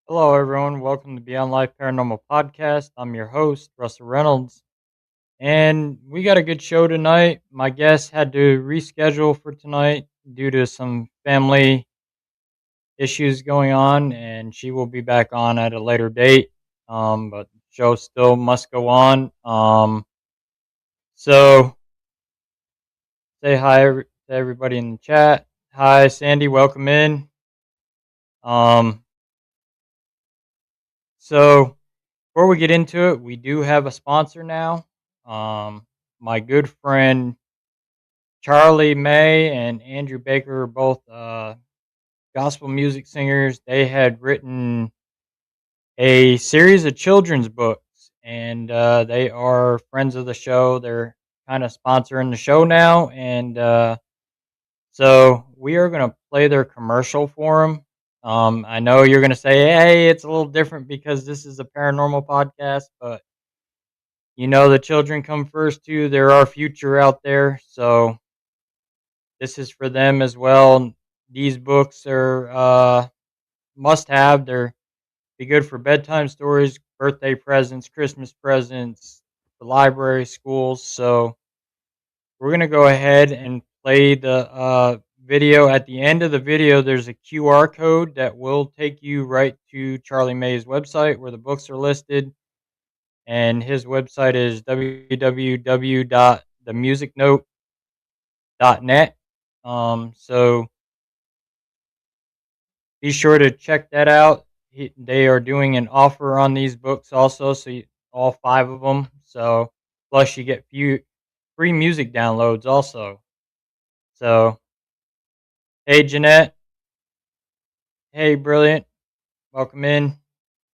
Hello, everyone. Welcome to Beyond Life Paranormal Podcast. I'm your host, Russell Reynolds, and we got a good show tonight. My guest had to reschedule for tonight due to some family issues going on, and she will be back on at a later date. But the show still must go on. So say hi to everybody in the chat. Hi, Sandy. Welcome in. Um, so Before we get into it, we do have a sponsor now. My good friend Charlie May and Andrew Baker are both gospel music singers. They had written a series of children's books, and they are friends of the show. They're kind of sponsoring the show now, and so we are going to play their commercial for them. I know you're going to say, "Hey, it's a little different because this is a paranormal podcast," but the children come first too. They're our future out there, so this is for them as well. These books are must have. They're be good for bedtime stories, birthday presents, Christmas presents, the library, schools. So we're gonna go ahead and play the video. At the end of the video, there's a QR code that will take you right to Charlie May's website where the books are listed, and his website is www.themusicnote.net. So be sure to check that out. They are doing an offer on these books also, so all five of them. So plus you get free music downloads also. So hey Jeanette, hey Brilliant, welcome in.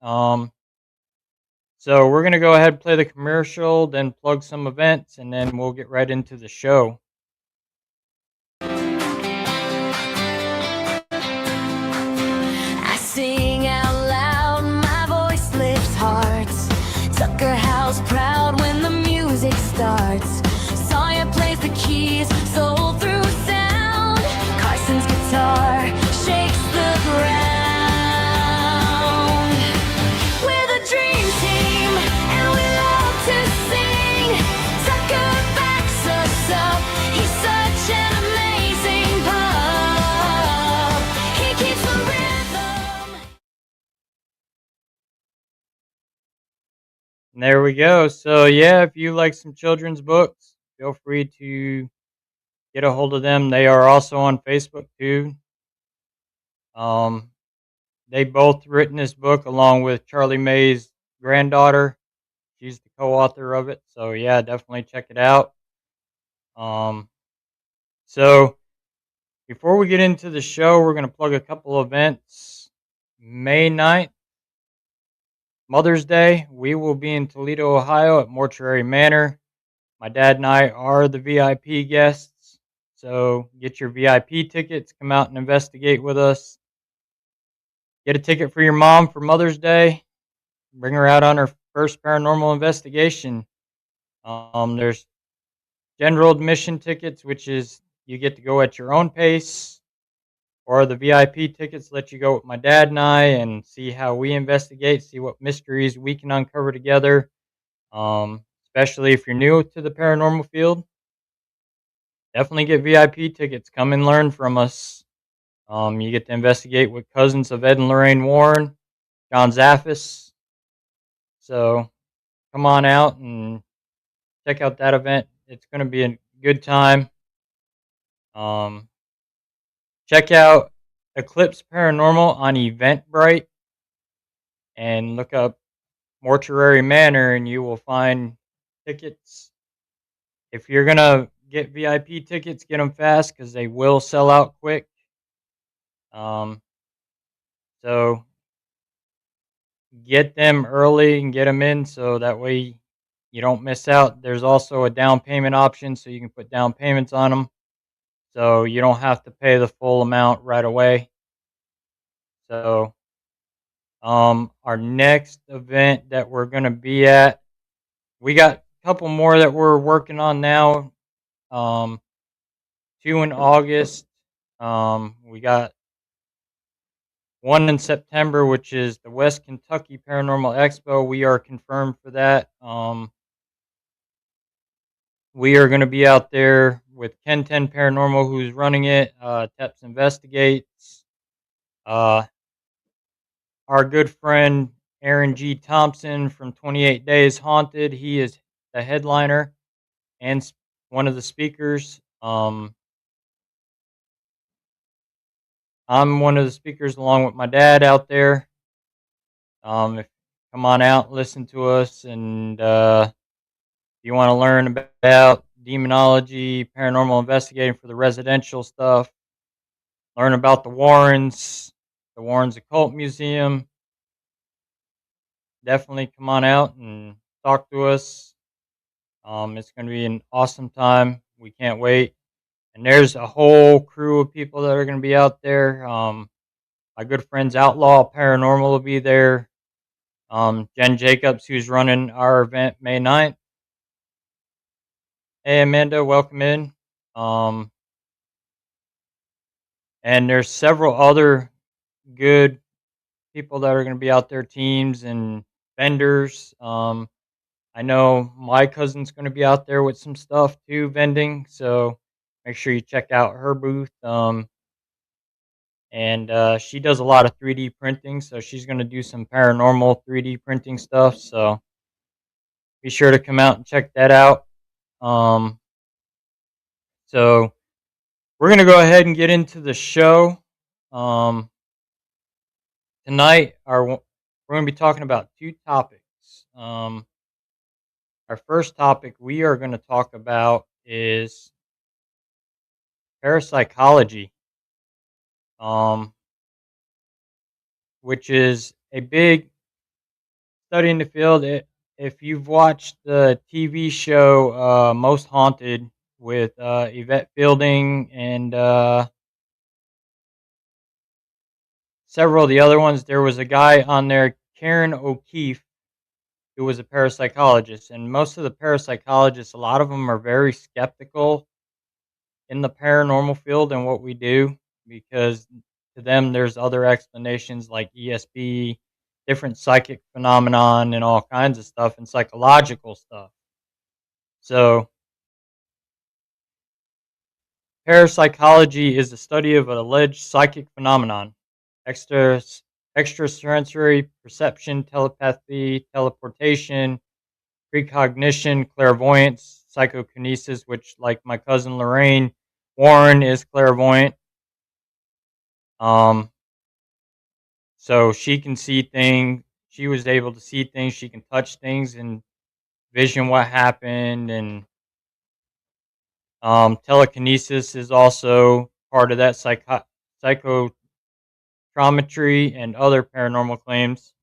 Um, so we're gonna go ahead and play the commercial, then plug some events, and then we'll get right into the show. I sing out loud, my voice lifts hearts. Tucker House proud when the music starts. Sawyer plays the keys, soul through sound. Carson's guitar shakes the ground. We're the dream team, and we love to sing. Tucker backs us up, he's such an amazing pup. He keeps the rhythm. And there we go. So yeah, if you like some children's books, feel free to get a hold of them. They are also on Facebook too. Um, they both written this book along with Charlie May's granddaughter. She's the co-author of it. So yeah, definitely check it out. Um, so before we get into the show, we're going to plug a couple events. May 9th, Mother's Day, we will be in Toledo, Ohio at Mortuary Manor. My dad and I are the VIP guests. So get your VIP tickets, come out and investigate with us. Get a ticket for your mom for Mother's Day. Bring her out on her first paranormal investigation. There's general admission tickets, which is you get to go at your own pace, or the VIP tickets let you go with my dad and I and see how we investigate, see what mysteries we can uncover together. Especially if you're new to the paranormal field, definitely get VIP tickets. Come and learn from us. You get to investigate with cousins of Ed and Lorraine Warren, John Zaffis. So come on out and check out that event. It's going to be a good time. Um, check out Eclipse Paranormal on Eventbrite and look up Mortuary Manor, and you will find tickets. If you're going to get VIP tickets, get them fast because they will sell out quick. Um, so get them early and get them in so that way you don't miss out. There's also a down payment option, so you can put down payments on them. So you don't have to pay the full amount right away. So our next event that we're going to be at, we got a couple more that we're working on now. Two in August. We got one in September, which is the West Kentucky Paranormal Expo. We are confirmed for that. We are going to be out there with Ken 10 Paranormal, who's running it. Teps Investigates. Uh, our good friend Aaron G. Thompson from 28 Days Haunted. He is the headliner and one of the speakers. I'm one of the speakers along with my dad out there. If come on out, listen to us, and if you want to learn about demonology, paranormal investigating for the residential stuff, learn about the Warrens Occult Museum, definitely come on out and talk to us. It's going to be an awesome time. We can't wait. And there's a whole crew of people that are going to be out there. My good friends Outlaw Paranormal will be there. Jen Jacobs, who's running our event May 9th. Hey, Amanda, welcome in. Um, and there's several other good people that are going to be out there, teams and vendors. I know my cousin's going to be out there with some stuff too, vending. So make sure you check out her booth. And she does a lot of 3D printing, so she's going to do some paranormal 3D printing stuff. So be sure to come out and check that out. Um, so we're going to go ahead and get into the show. Um, Tonight, we're going to be talking about two topics. Our first topic we are going to talk about is parapsychology, um, which is a big study in the field. If you've watched the TV show Most Haunted with Yvette Fielding and several of the other ones, there was a guy on there, Karen O'Keefe, who was a parapsychologist. And most of the parapsychologists, a lot of them are very skeptical in the paranormal field and what we do because to them there's other explanations like ESP, different psychic phenomenon, and all kinds of stuff and psychological stuff. So parapsychology is the study of an alleged psychic phenomenon, extra extrasensory perception, telepathy, teleportation, precognition, clairvoyance, psychokinesis, which, like my cousin Lorraine Warren, is clairvoyant. Um, so she can see things. She was able to see things. She can touch things and vision what happened. And telekinesis is also part of that psychotrometry and other paranormal claims.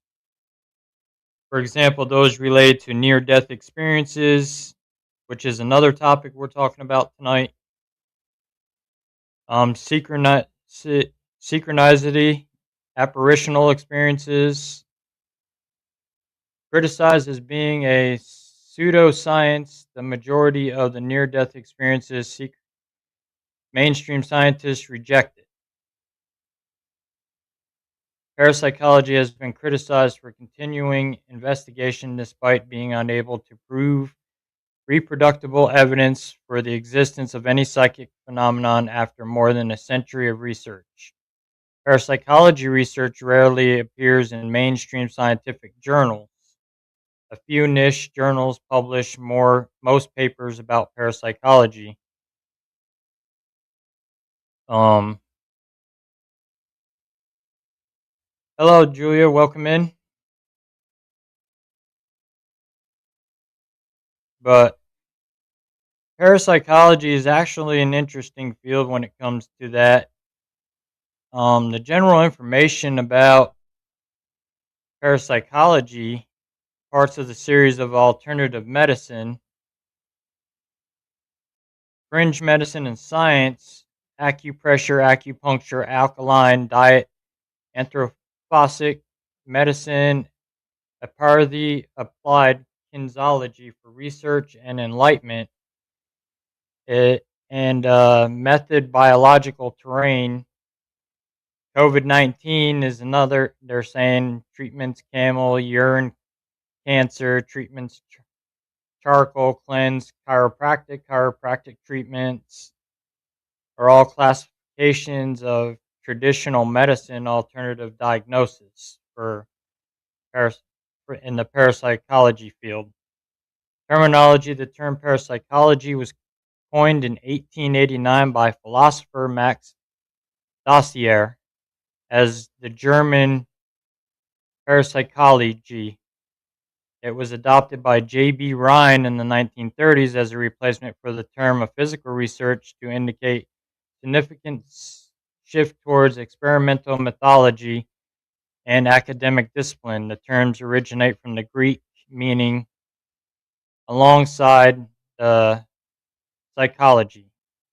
For example, those related to near-death experiences, which is another topic we're talking about tonight. Synchronicity, apparitional experiences, criticized as being a pseudoscience. The majority of the near-death experiences mainstream scientists reject it. Parapsychology has been criticized for continuing investigation despite being unable to prove reproducible evidence for the existence of any psychic phenomenon after more than a century of research. Parapsychology research rarely appears in mainstream scientific journals. A few niche journals publish most papers about parapsychology. Um, Hello, Julia. Welcome in. But parapsychology is actually an interesting field when it comes to that. The general information about parapsychology, parts of the series of alternative medicine, fringe medicine and science, acupressure, acupuncture, alkaline diet, anthroposophic medicine, applied kinesiology for research and enlightenment, and method biological terrain COVID-19 is another. They're saying treatments camel, urine cancer, treatments charcoal cleanse, chiropractic treatments are all classifications of traditional medicine alternative diagnosis paras- in the parapsychology field. Terminology: the term parapsychology was coined in 1889 by philosopher Max Dossier as the German parapsychology. It was adopted by J.B. Rhine in the 1930s as a replacement for the term of physical research to indicate significant shift towards experimental methodology and academic discipline. The terms originate from the Greek meaning alongside the psychology.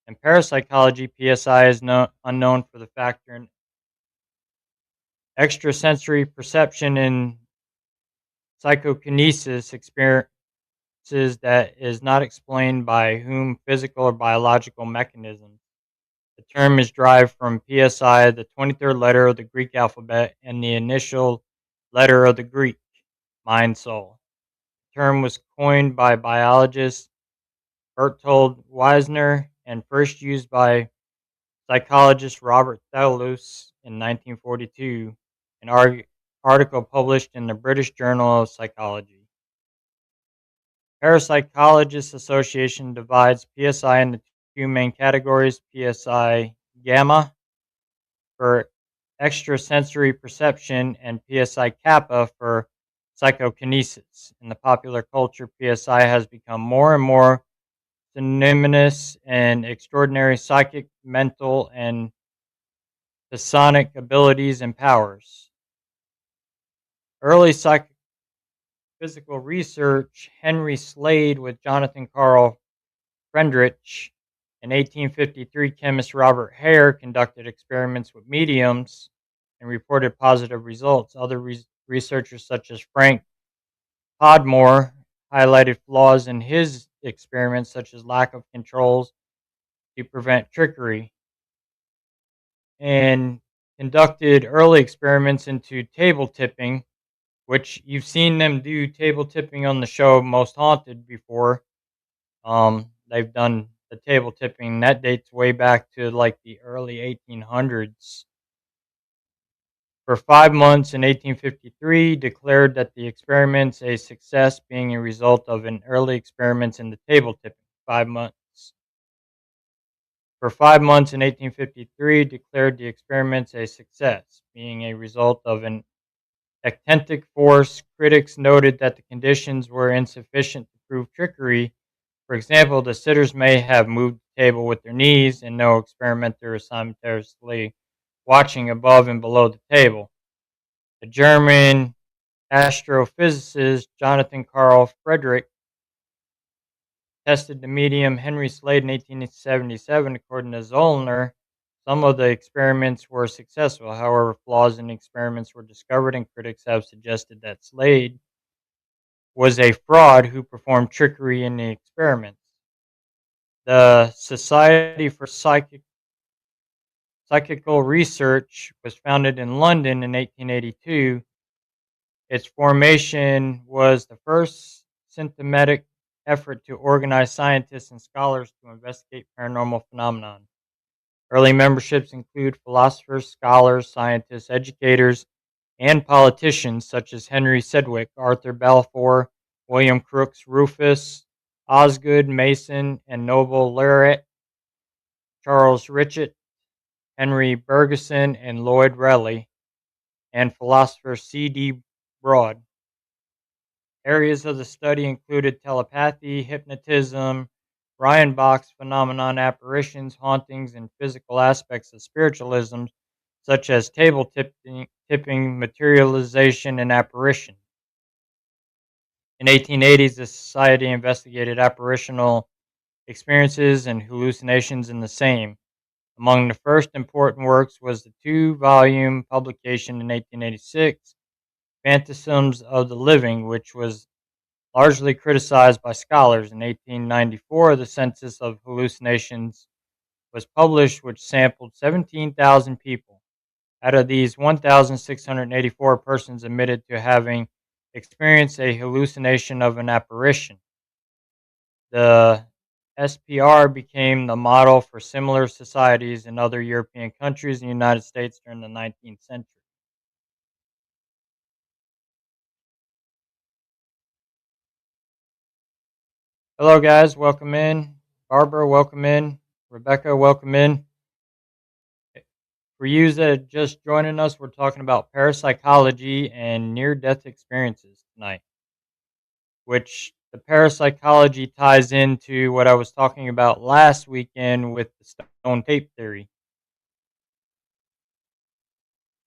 In parapsychology, PSI is unknown for the factor in extrasensory perception and psychokinesis experiences that is not explained by whom physical or biological mechanisms. The term is derived from PSI, the 23rd letter of the Greek alphabet, and the initial letter of the Greek, mind soul. The term was coined by biologist Bertold Wisner and first used by psychologist Robert Thallus in 1942, an article published in the British Journal of Psychology. Parapsychologists Association divides PSI into two main categories: PSI gamma for extrasensory perception and PSI kappa for psychokinesis. In the popular culture, PSI has become more and more synonymous and extraordinary psychic, mental, and psionic abilities and powers. Early psychophysical research: Henry Slade with Jonathan Carl Friedrich. In 1853, chemist Robert Hare conducted experiments with mediums and reported positive results. Other researchers, such as Frank Podmore, highlighted flaws in his experiments, such as lack of controls to prevent trickery, and conducted early experiments into table tipping, which you've seen them do table tipping on the show Most Haunted before. They've done the table tipping that dates way back to like the early 1800s. For 5 months in 1853, declared that the experiments a success, being a result of an early experiments in the table tipping. 5 months. For 5 months in 1853, declared the experiments a success, being a result of an eccentric force. Critics noted that the conditions were insufficient to prove trickery. For example, the sitters may have moved the table with their knees, and no experimenter is simultaneously watching above and below the table. The German astrophysicist Jonathan Carl Friedrich tested the medium Henry Slade in 1877. According to Zollner, some of the experiments were successful. However, flaws in the experiments were discovered, and critics have suggested that Slade was a fraud who performed trickery in the experiments. The Society for Psychical Research was founded in London in 1882. Its formation was the first systematic effort to organize scientists and scholars to investigate paranormal phenomenon. Early memberships include philosophers, scholars, scientists, educators, and politicians such as Henry Sedgwick, Arthur Balfour, William Crookes, Rufus Osgood Mason, and Nobel laureate Charles Richet, Henry Bergson, and Lloyd Raleigh, and philosopher C.D. Broad. Areas of the study included telepathy, hypnotism, Ryan box phenomenon, apparitions, hauntings, and physical aspects of spiritualism, such as table tipping, materialization, and apparition. In 1880s, the society investigated apparitional experiences and hallucinations in the same. Among the first important works was the two-volume publication in 1886, Phantasms of the Living, which was largely criticized by scholars. In 1894, the Census of Hallucinations was published, which sampled 17,000 people. Out of these, 1,684 persons admitted to having experienced a hallucination of an apparition. The SPR became the model for similar societies in other European countries and the United States during the 19th century. Hello, guys. Welcome in. Barbara, welcome in. Rebecca, welcome in. For you that are just joining us, we're talking about parapsychology and near death experiences tonight, which the parapsychology ties into what I was talking about last weekend with the stone tape theory.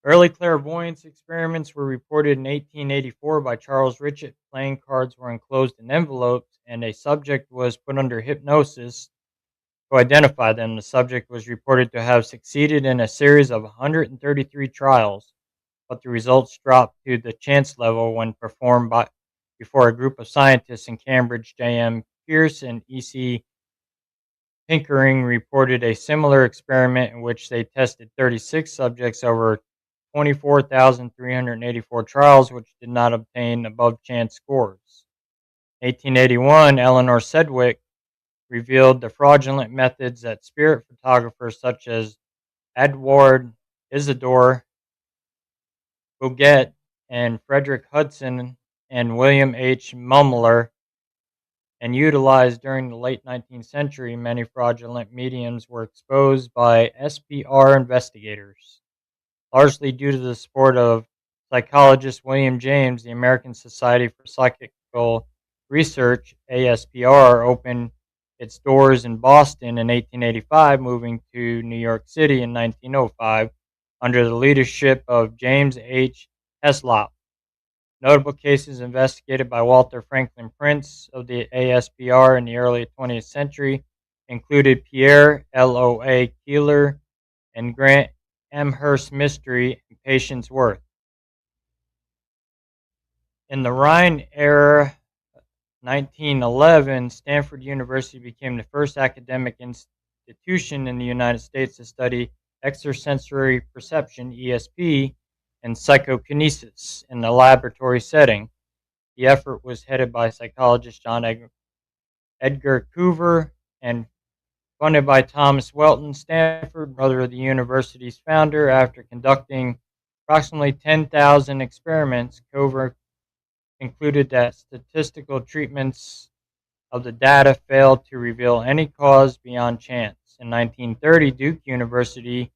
Early clairvoyance experiments were reported in 1884 by Charles Richet. Playing cards were enclosed in envelopes, and a subject was put under hypnosis to identify them. The subject was reported to have succeeded in a series of 133 trials, but the results dropped to the chance level when performed before a group of scientists in Cambridge. J.M. Pierce and E.C. Pickering reported a similar experiment in which they tested 36 subjects over 24,384 trials, which did not obtain above chance scores. 1881, Eleanor Sedgwick revealed the fraudulent methods that spirit photographers such as Edward Isidore Boget and Frederick Hudson and William H. Mumler and utilized during the late 19th century. Many fraudulent mediums were exposed by SPR investigators. Largely due to the support of psychologist William James, the American Society for Psychical Research, ASPR, opened its doors in Boston in 1885, moving to New York City in 1905 under the leadership of James H. Heslop. Notable cases investigated by Walter Franklin Prince of the ASPR in the early 20th century included Pierre L.O.A. Keeler and Grant Amherst Mystery and Patience Worth. In the Rhine era, 1911, Stanford University became the first academic institution in the United States to study extrasensory perception (ESP) and psychokinesis in the laboratory setting. The effort was headed by psychologist John Edgar Hoover and funded by Thomas Welton. Stanford, brother of the university's founder, after conducting approximately 10,000 experiments, Hoover concluded that statistical treatments of the data failed to reveal any cause beyond chance. In 1930, Duke University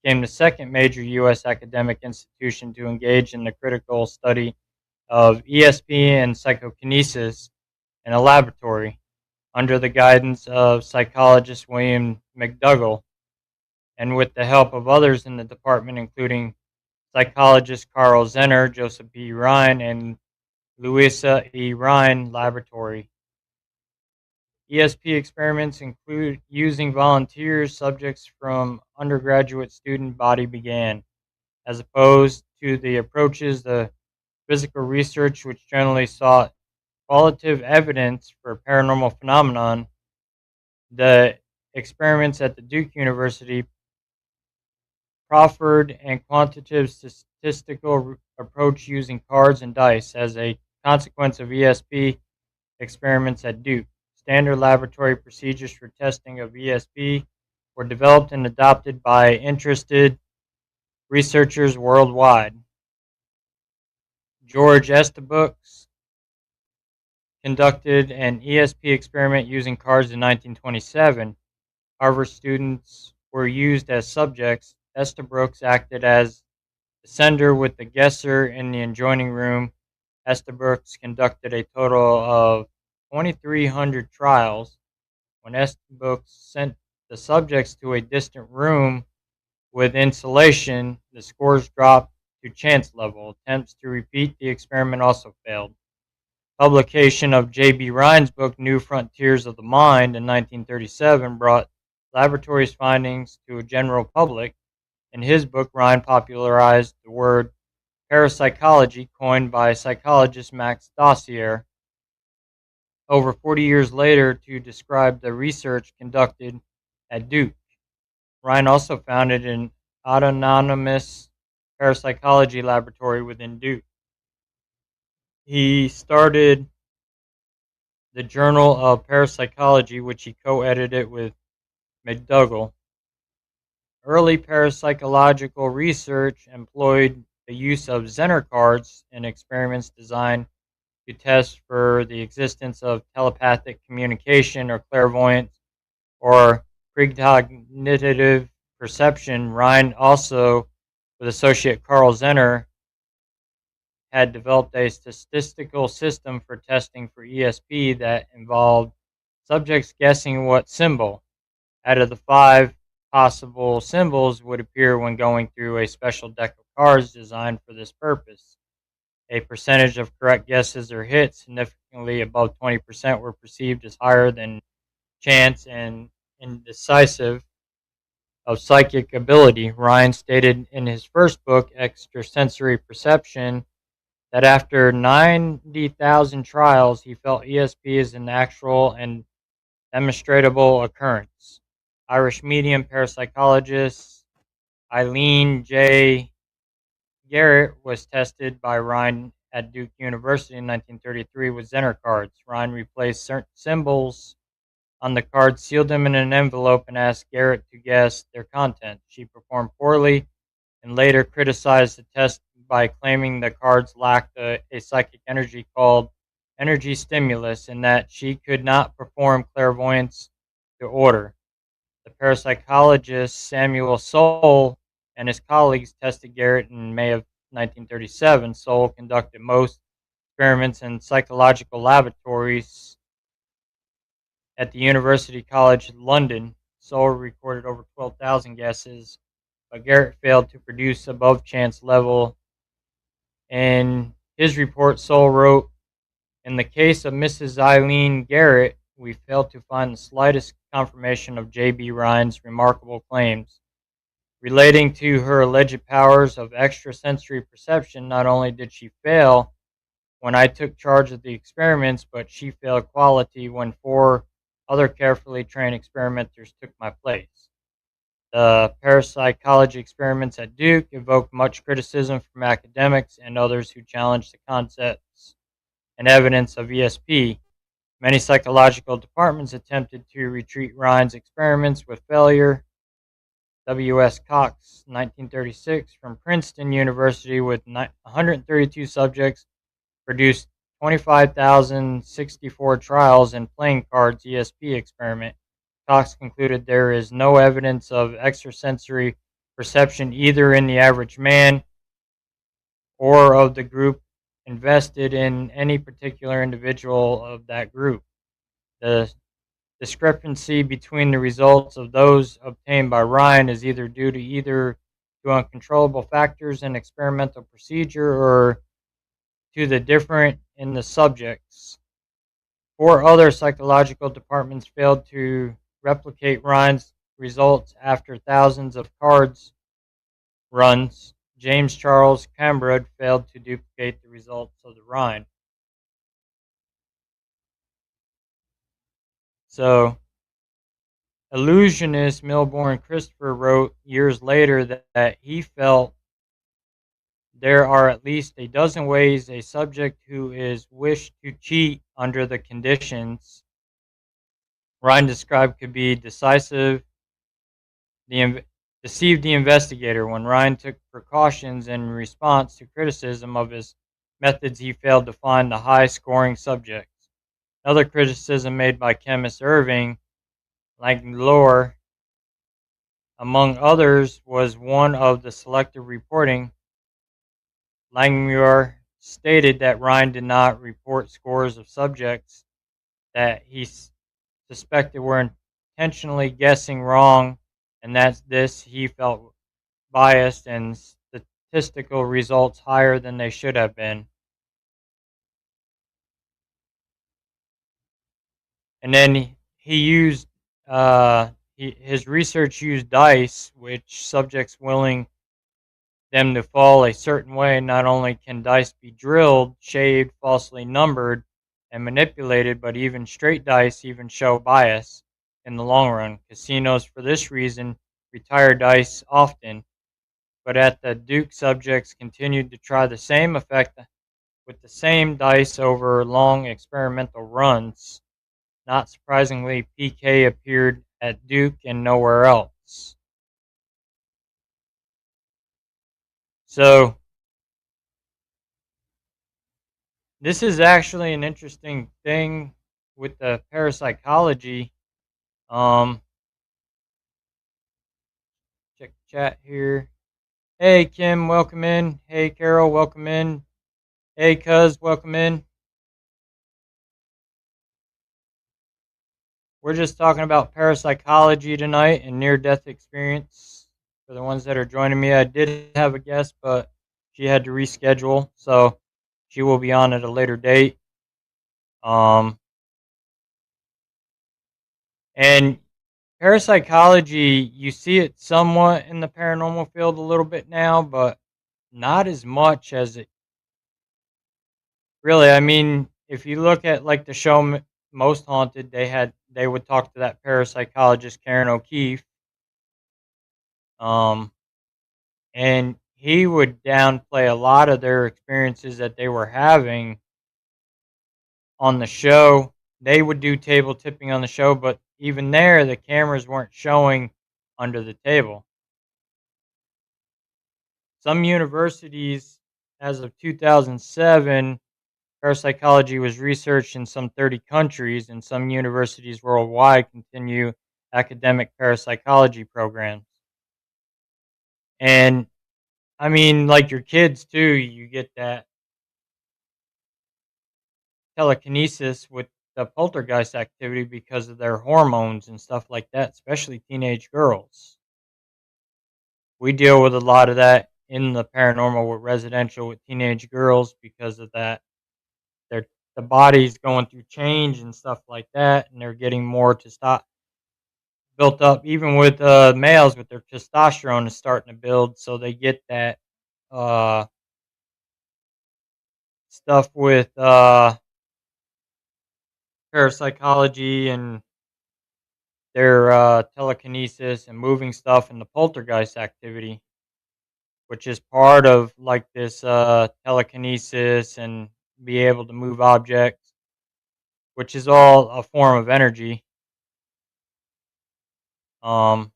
became the second major U.S. academic institution to engage in the critical study of ESP and psychokinesis in a laboratory under the guidance of psychologist William McDougall and with the help of others in the department, including psychologist Carl Zenner, Joseph B. Rhine, and Louisa E. Rhine Laboratory. ESP experiments include using volunteers. Subjects from undergraduate student body began, as opposed to the approaches the physical research which generally sought qualitative evidence for paranormal phenomenon. The experiments at the Duke University proffered a quantitative statistical approach using cards and dice as a consequence of ESP experiments at Duke. Standard laboratory procedures for testing of ESP were developed and adopted by interested researchers worldwide. George Estabrook conducted an ESP experiment using cards in 1927. Harvard students were used as subjects. Estabrook acted as the sender with the guesser in the adjoining room. Estabrook conducted a total of 2,300 trials. When Estabrook sent the subjects to a distant room with insulation, the scores dropped to chance level. Attempts to repeat the experiment also failed. Publication of J.B. Rhine's book New Frontiers of the Mind in 1937 brought laboratory's findings to a general public. In his book, Rhine popularized the word parapsychology, coined by psychologist Max Dossier over 40 years later to describe the research conducted at Duke. Rhine also founded an autonomous parapsychology laboratory within Duke. He started the Journal of Parapsychology, which he co-edited with McDougall. Early parapsychological research employed the use of Zener cards in experiments designed to test for the existence of telepathic communication or clairvoyance or precognitive perception. Ryan also, with associate Carl Zener, had developed a statistical system for testing for ESP that involved subjects guessing what symbol out of the five possible symbols would appear when going through a special deck of cards designed for this purpose. A percentage of correct guesses or hits significantly above 20% were perceived as higher than chance and indecisive of psychic ability. Ryan stated in his first book, Extrasensory Perception, that after 90,000 trials, he felt ESP is an actual and demonstrable occurrence. Irish medium parapsychologist Eileen J. Garrett was tested by Ryan at Duke University in 1933 with Zener cards. Ryan replaced certain symbols on the cards, sealed them in an envelope, and asked Garrett to guess their content. She performed poorly and later criticized the test by claiming the cards lacked a psychic energy called energy stimulus and that she could not perform clairvoyance to order. The parapsychologist Samuel Soule and his colleagues tested Garrett in May of 1937. Soule conducted most experiments in psychological laboratories at the University College London. Soule recorded over 12,000 guesses, but Garrett failed to produce above chance level. In his report, Soule wrote, "In the case of Mrs. Eileen Garrett, we failed to find the slightest confirmation of J.B. Ryan's remarkable claims. Relating to her alleged powers of extrasensory perception, not only did she fail when I took charge of the experiments, but she failed quality when four other carefully trained experimenters took my place. The parapsychology experiments at Duke evoked much criticism from academics and others who challenged the concepts and evidence of ESP. Many psychological departments attempted to retreat Ryan's experiments with failure. W. S. Cox, 1936, from Princeton University, with 132 subjects, produced 25,064 trials in playing cards ESP experiment. Cox concluded there is no evidence of extrasensory perception either in the average man or of the group invested in any particular individual of that group. The discrepancy between the results of those obtained by Ryan is either due to uncontrollable factors in experimental procedure or to the different in the subjects. Four other psychological departments failed to replicate Ryan's results after thousands of cards runs. James Charles Cambrad failed to duplicate the results of the Ryan. So, illusionist Milbourne Christopher wrote years later that he felt there are at least a dozen ways a subject who is wished to cheat under the conditions Ryan described could be decisive, deceived the investigator. When Ryan took precautions in response to criticism of his methods, he failed to find the high-scoring subjects. Another criticism made by chemist Irving Langmuir, among others, was one of the selective reporting. Langmuir stated that Ryan did not report scores of subjects that he suspected were intentionally guessing wrong, and that he felt biased and statistical results higher than they should have been. And then he used his research used dice, which subjects willing them to fall a certain way. Not only can dice be drilled, shaved, falsely numbered, and manipulated, but even straight dice even show bias in the long run. Casinos, for this reason, retire dice often. but at the Duke, subjects continued to try the same effect with the same dice over long experimental runs. Not surprisingly, PK appeared at Duke and nowhere else. So, this is actually an interesting thing with the parapsychology. Um, check the chat here. Hey, Kim, welcome in. Hey, Carol, welcome in. Hey, Cuz, welcome in. We're just talking about parapsychology tonight and near death experience. For the ones that are joining me, I did have a guest, but she had to reschedule, so she will be on at a later date. Um, and parapsychology, you see it somewhat in the paranormal field a little bit now, but not as much as it really. I mean, if you look at like the show Most Haunted, they would talk to that parapsychologist Karen O'Keefe. Um, and he would downplay a lot of their experiences that they were having on the show. They would do table tipping on the show, but even there, the cameras weren't showing under the table. Some universities, as of 2007, parapsychology was researched in some 30 countries, and some universities worldwide continue academic parapsychology programs. And I mean, like your kids too, you get that telekinesis with the poltergeist activity because of their hormones and stuff like that, especially teenage girls. We deal with a lot of that in the paranormal with residential with teenage girls because of that. Their the body's going through change and stuff like that, and they're getting more built up. Even with males, with their testosterone is starting to build, so they get that uh, stuff with parapsychology and their telekinesis and moving stuff and the poltergeist activity, which is part of like this telekinesis and be able to move objects, which is all a form of energy. Um,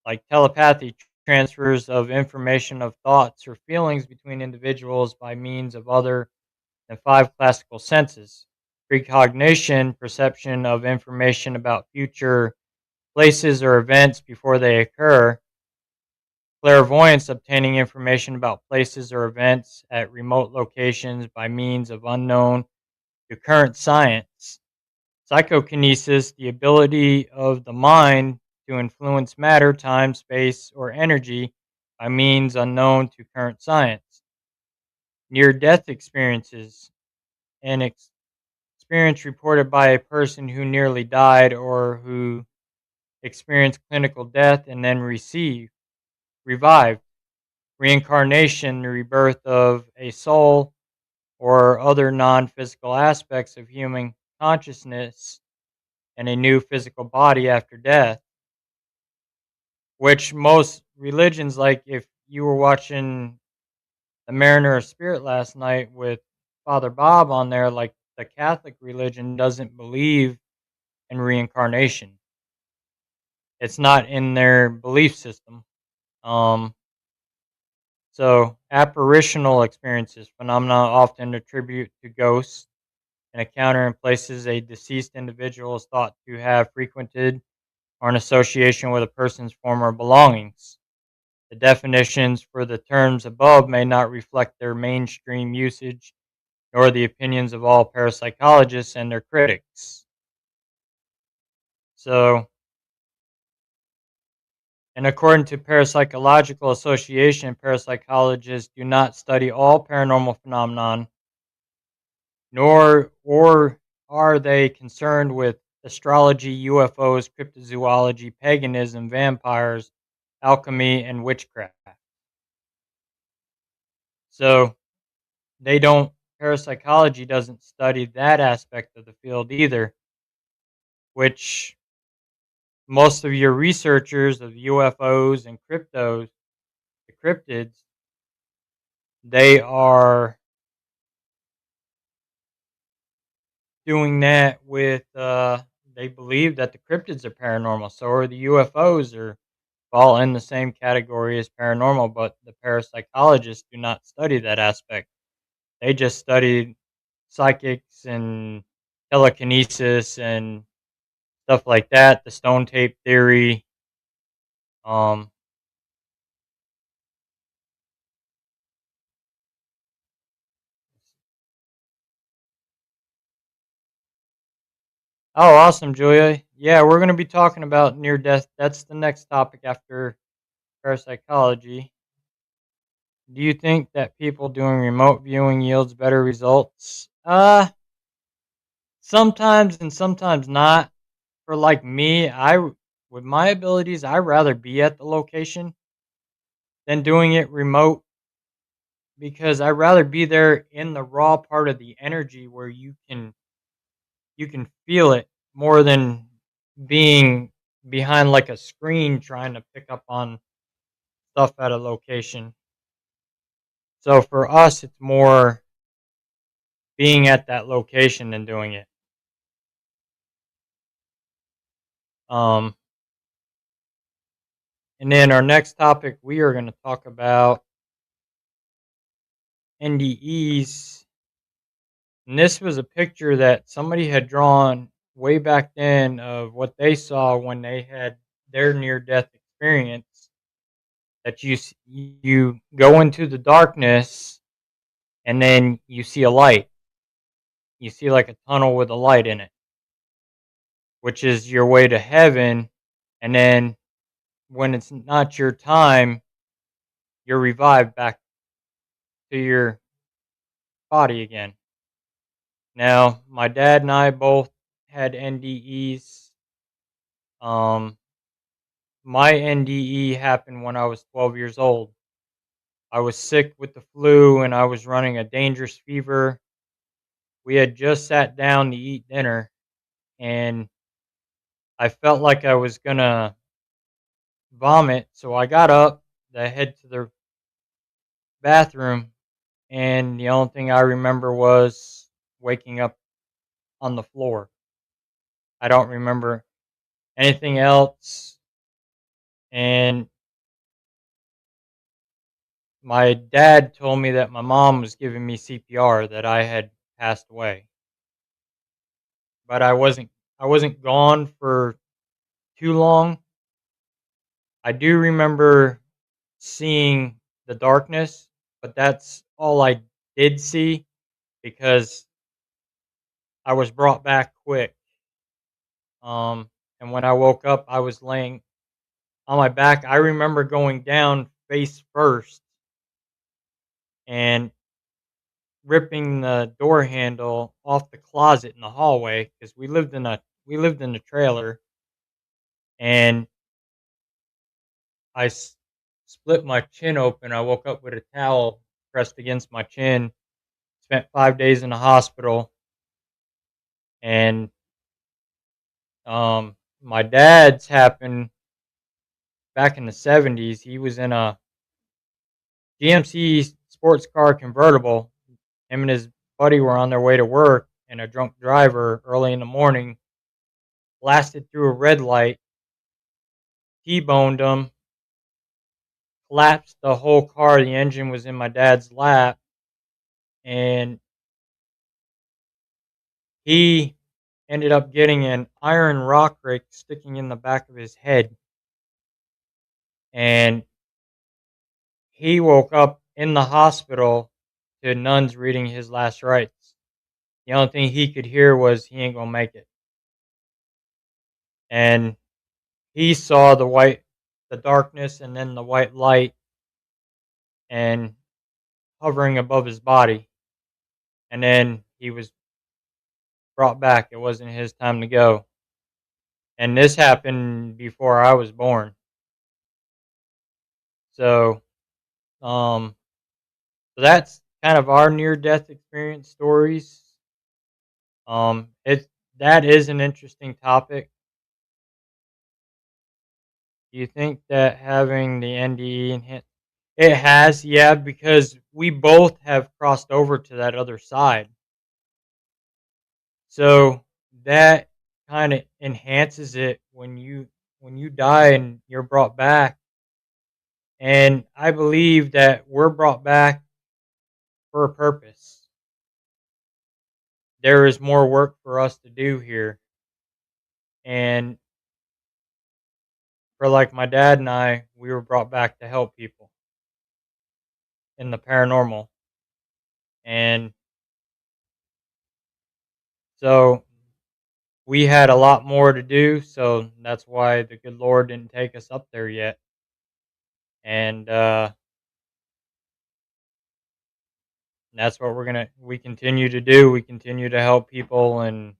like telepathy transfers of information of thoughts or feelings between individuals by means of other than five classical senses. Precognition, perception of information about future places or events before they occur. Clairvoyance, obtaining information about places or events at remote locations by means of unknown to current science. Psychokinesis, the ability of the mind to influence matter, time, space, or energy by means unknown to current science. Near death experiences, an experience reported by a person who nearly died or who experienced clinical death and then revived. Reincarnation, the rebirth of a soul or other non physical aspects of human consciousness and a new physical body after death, which most religions, like if you were watching The Mariner of Spirit last night with Father Bob on there, like the Catholic religion doesn't believe in reincarnation. It's not in their belief system. Um, so, apparitional experiences, phenomena often attributed to ghosts. An encounter in places a deceased individual is thought to have frequented or in association with a person's former belongings. The definitions for the terms above may not reflect their mainstream usage nor the opinions of all parapsychologists and their critics. So, and according to Parapsychological Association, parapsychologists do not study all paranormal phenomenon, nor or are they concerned with astrology, UFOs, cryptozoology, paganism, vampires, alchemy, and witchcraft. So they don't. Parapsychology doesn't study that aspect of the field either, which most of your researchers of UFOs and the cryptids, they are doing that with, they believe that the cryptids are paranormal. So are the UFOs are fall in the same category as paranormal, but the parapsychologists do not study that aspect. They just study psychics and telekinesis and stuff like that, the stone tape theory. Um, oh, awesome, Julia. Yeah, we're going to be talking about near death. That's the next topic after parapsychology. Do you think that people doing remote viewing yields better results? Sometimes and sometimes not. For like me, with my abilities, I rather be at the location than doing it remote because I rather be there in the raw part of the energy where you can feel it more than being behind like a screen trying to pick up on stuff at a location. So for us, it's more being at that location than doing it. Um, and then our next topic, we are going to talk about NDEs. And this was a picture that somebody had drawn way back then of what they saw when they had their near death experience. That you go into the darkness and then you see a light. You see like a tunnel with a light in it, which is your way to heaven. And then when it's not your time, you're revived back to your body again. Now, my dad and I both had NDEs. Um, my NDE happened when I was 12 years old. I was sick with the flu and I was running a dangerous fever. We had just sat down to eat dinner and I felt like I was going to vomit. So I got up to head to the bathroom and the only thing I remember was waking up on the floor. I don't remember anything else. And my dad told me that my mom was giving me CPR, that I had passed away. But I wasn't gone for too long. I do remember seeing the darkness, but that's all I did see because I was brought back quick. And when I woke up, I was laying on my back. I remember going down face first and ripping the door handle off the closet in the hallway because we lived in a trailer, and I split my chin open. I woke up with a towel pressed against my chin. Spent 5 days in the hospital, and my dad's happened back in the '70s. He was in a GMC sports car convertible. Him and his buddy were on their way to work, and a drunk driver early in the morning blasted through a red light, T-boned him, collapsed the whole car. The engine was in my dad's lap, and he ended up getting an iron rock rake sticking in the back of his head. And he woke up in the hospital to nuns reading his last rites. The only thing he could hear was he ain't gonna make it. And he saw the darkness and then the white light and hovering above his body. And then he was brought back. It wasn't his time to go. And this happened before I was born. So, um, so that's kind of our near death experience stories. It that is an interesting topic. Do you think that having the NDE enhance it has, yeah, because we both have crossed over to that other side. So that kind of enhances it when you die and you're brought back. And I believe that we're brought back for a purpose. There is more work for us to do here. And for like my dad and I, we were brought back to help people in the paranormal. And so we had a lot more to do, so that's why the good Lord didn't take us up there yet. And that's what we continue to do. We continue to help people, and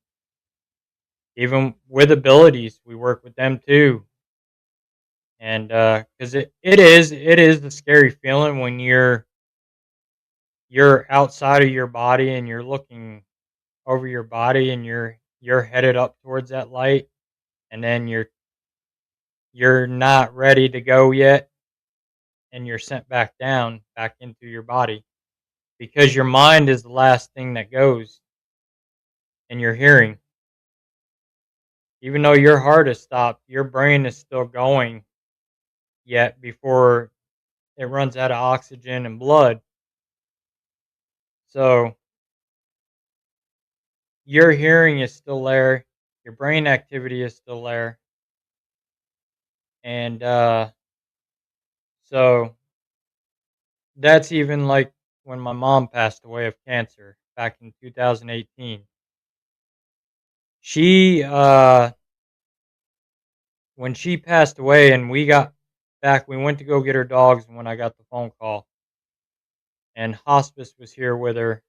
even with abilities, we work with them too. And because it is a scary feeling when you're outside of your body and you're looking over your body and you're headed up towards that light, and then you're not ready to go yet, and you're sent back into your body because your mind is the last thing that goes, and your hearing, even though your heart is stopped, your brain is still going yet before it runs out of oxygen and blood. So your hearing is still there, your brain activity is still there, and so that's even like when my mom passed away of cancer back in 2018. She when she passed away and we got back, we went to go get her dogs when I got the phone call, and hospice was here with her,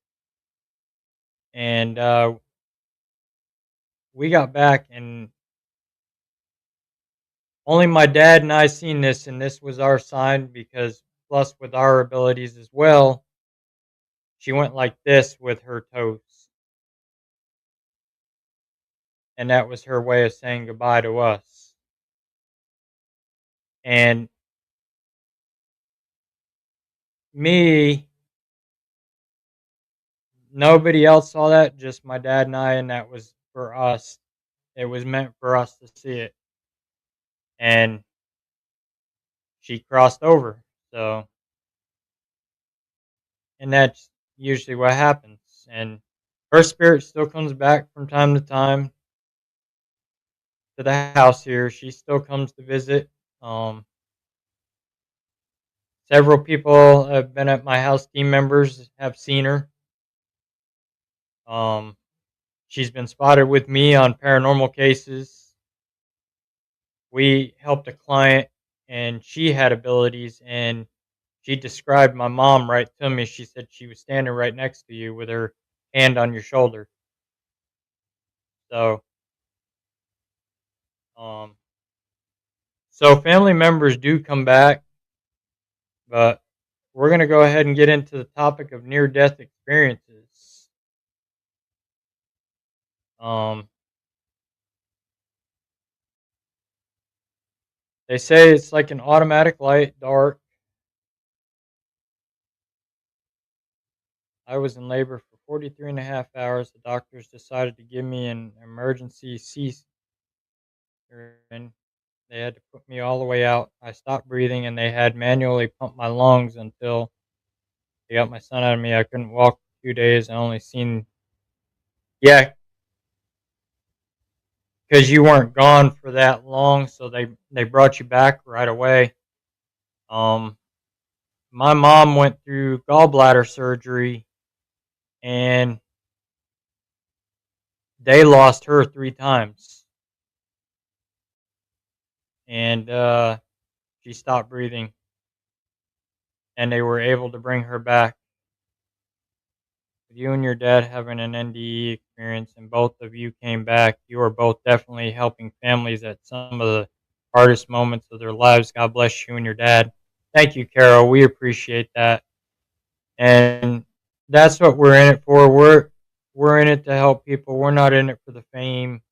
and we got back, and only my dad and I seen this, and this was our sign because plus with our abilities as well, she went like this with her toes, and that was her way of saying goodbye to us. And me, nobody else saw that, just my dad and I, and that was for us. It was meant for us to see it, and she crossed over. So, and that's usually what happens. And her spirit still comes back from time to time to the house here. She still comes to visit. Um, Several people have been at my house. Team members have seen her. Um, she's been spotted with me on paranormal cases. We helped a client, and she had abilities, and she described my mom right to me. She said she was standing right next to you with her hand on your shoulder. So, um, so family members do come back, but we're gonna go ahead and get into the topic of near-death experiences. Um, they say it's like an automatic light, dark. I was in labor for 43 and a half hours. The doctors decided to give me an emergency C-section. They had to put me all the way out. I stopped breathing, and they had manually pumped my lungs until they got my son out of me. I couldn't walk for 2 days. I only seen, yeah, because you weren't gone for that long, so they brought you back right away. Um, my mom went through gallbladder surgery, and they lost her 3 times, and she stopped breathing, and they were able to bring her back. With you and your dad having an NDE experience, and both of you came back, you are both definitely helping families at some of the hardest moments of their lives. God bless you and your dad. Thank you, Carol. We appreciate that. And that's what we're in it for. We're in it to help people. We're not in it for the fame,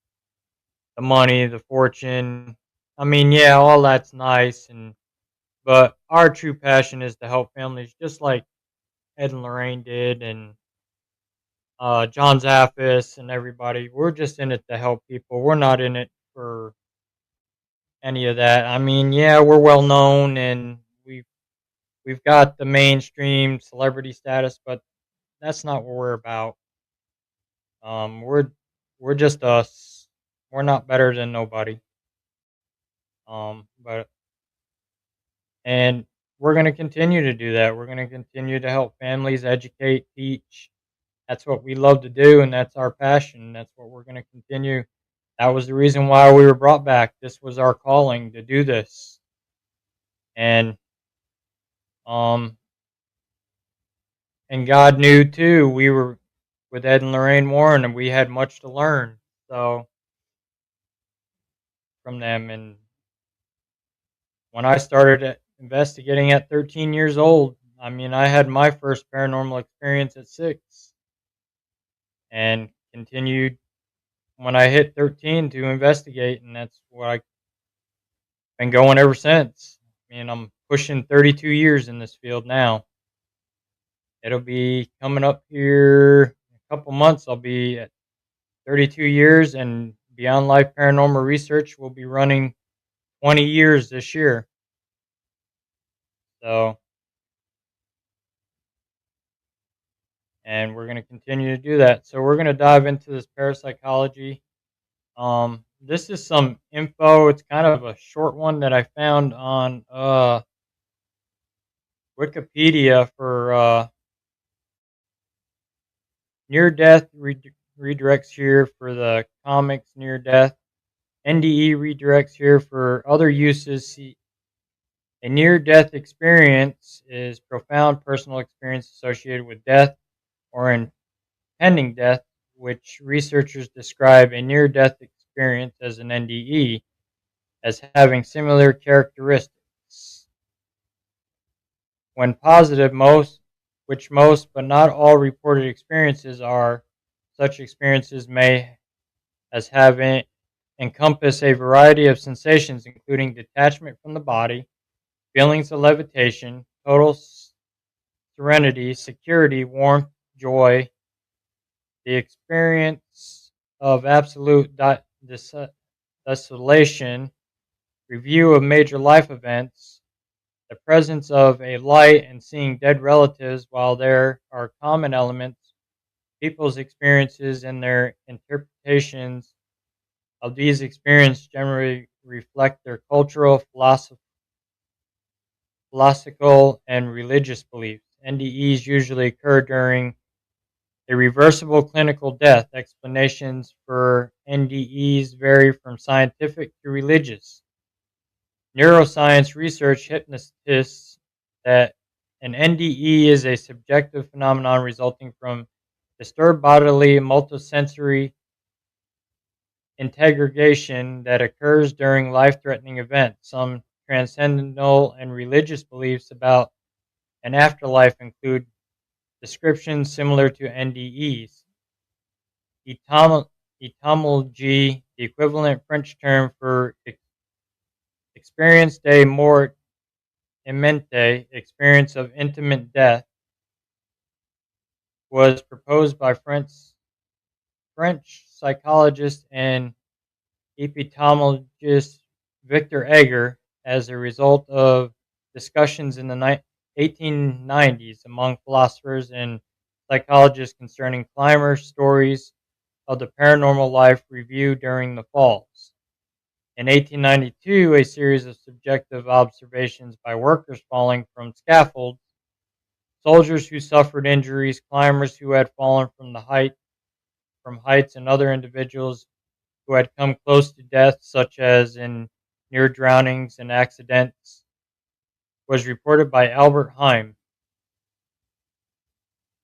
the money, the fortune. I mean, yeah, all that's nice, and but our true passion is to help families, just like Ed and Lorraine did, and John Zaffis and everybody. We're just in it to help people. We're not in it for any of that. I mean, yeah, we're well known and we've got the mainstream celebrity status, but that's not what we're about. We're just us. We're not better than nobody. But and we're going to continue to do that. We're going to continue to help families educate, teach. That's what we love to do, and that's our passion. That's what we're going to continue. That was the reason why we were brought back. This was our calling to do this, and um, and God knew too. We were with Ed and Lorraine Warren, and we had much to learn. So from them, and when I started investigating at 13 years old, I mean, I had my first paranormal experience at 6, and continued when I hit 13 to investigate, and that's what I've been going ever since. I mean, I'm pushing 32 years in this field now. It'll be coming up here in a couple months. I'll be at 32 years, and Beyond Life Paranormal Research will be running 20 years this year. So, and we're going to continue to do that. So, we're going to dive into this parapsychology. This is some info. It's kind of a short one that I found on Wikipedia for near death redirects here for the comics near death. NDE redirects here for other uses. See, a near death experience is profound personal experience associated with death or impending death, which researchers describe a near death experience as an NDE as having similar characteristics. When positive, most but not all reported experiences are, such experiences may as having encompass a variety of sensations, including detachment from the body, feelings of levitation, total serenity, security, warmth, joy, the experience of absolute desolation, review of major life events, the presence of a light, and seeing dead relatives. While there are common elements, people's experiences and their interpretations of these experiences generally reflect their cultural, philosophical, and religious beliefs. NDEs usually occur during a reversible clinical death. Explanations for NDEs vary from scientific to religious. Neuroscience research hypnotists that an NDE is a subjective phenomenon resulting from disturbed bodily multisensory integration that occurs during life threatening events. Some transcendental and religious beliefs about an afterlife include descriptions similar to NDEs. Etymology, the equivalent French term for experience de mort imminente, experience of intimate death, was proposed by French psychologist and epidemiologist Victor Egger as a result of discussions in the 1890s among philosophers and psychologists concerning climber stories of the paranormal life review during the falls. In 1892, a series of subjective observations by workers falling from scaffolds, soldiers who suffered injuries, climbers who had fallen from heights, and other individuals who had come close to death, such as in near drownings and accidents, was reported by Albert Heim.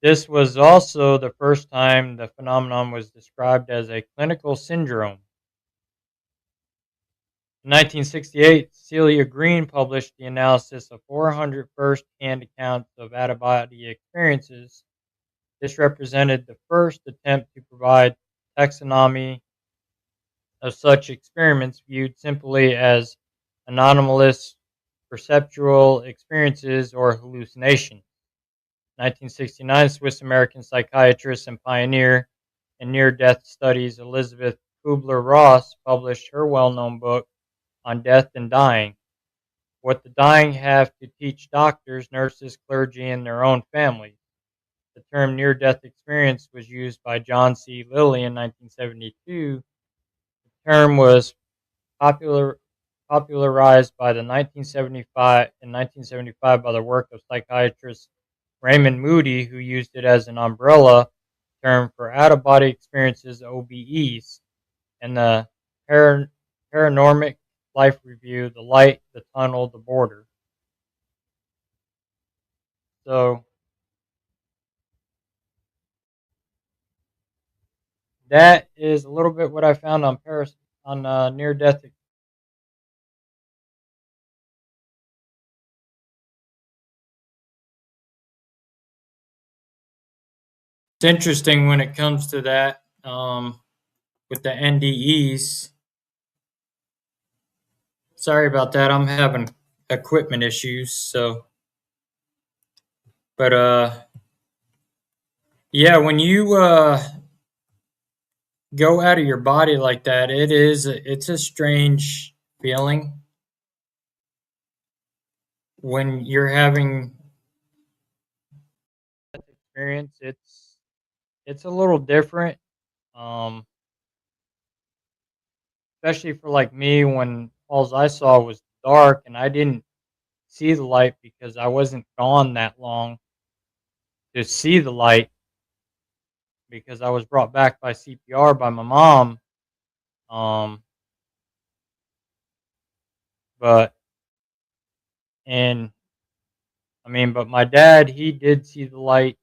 This was also the first time the phenomenon was described as a clinical syndrome. In 1968, Celia Green published the analysis of 400 first-hand accounts of out-of-body experiences. This represented the first attempt to provide taxonomy of such experiments viewed simply as anomalous perceptual experiences or hallucinations. 1969, Swiss American psychiatrist and pioneer in near death studies Elizabeth Kubler Ross published her well known book on death and dying, what the dying have to teach doctors, nurses, clergy, and their own families. The term near death experience was used by John C. Lilly in 1972. The term was popular, popularized by the 1975 by the work of psychiatrist Raymond Moody, who used it as an umbrella term for out of body experiences (OBEs), and the paranormic life review, the light, the tunnel, the border. So that is a little bit what I found on Paris on near death. It's interesting when it comes to that with the NDEs. Sorry about that. I'm having equipment issues. So, but yeah, when you go out of your body like that, it's a strange feeling when you're having experience. It's a little different, um, especially for like me when all I saw was dark and I didn't see the light because I wasn't gone that long to see the light because I was brought back by CPR by my mom. Um, but and I mean, but my dad he did see the light.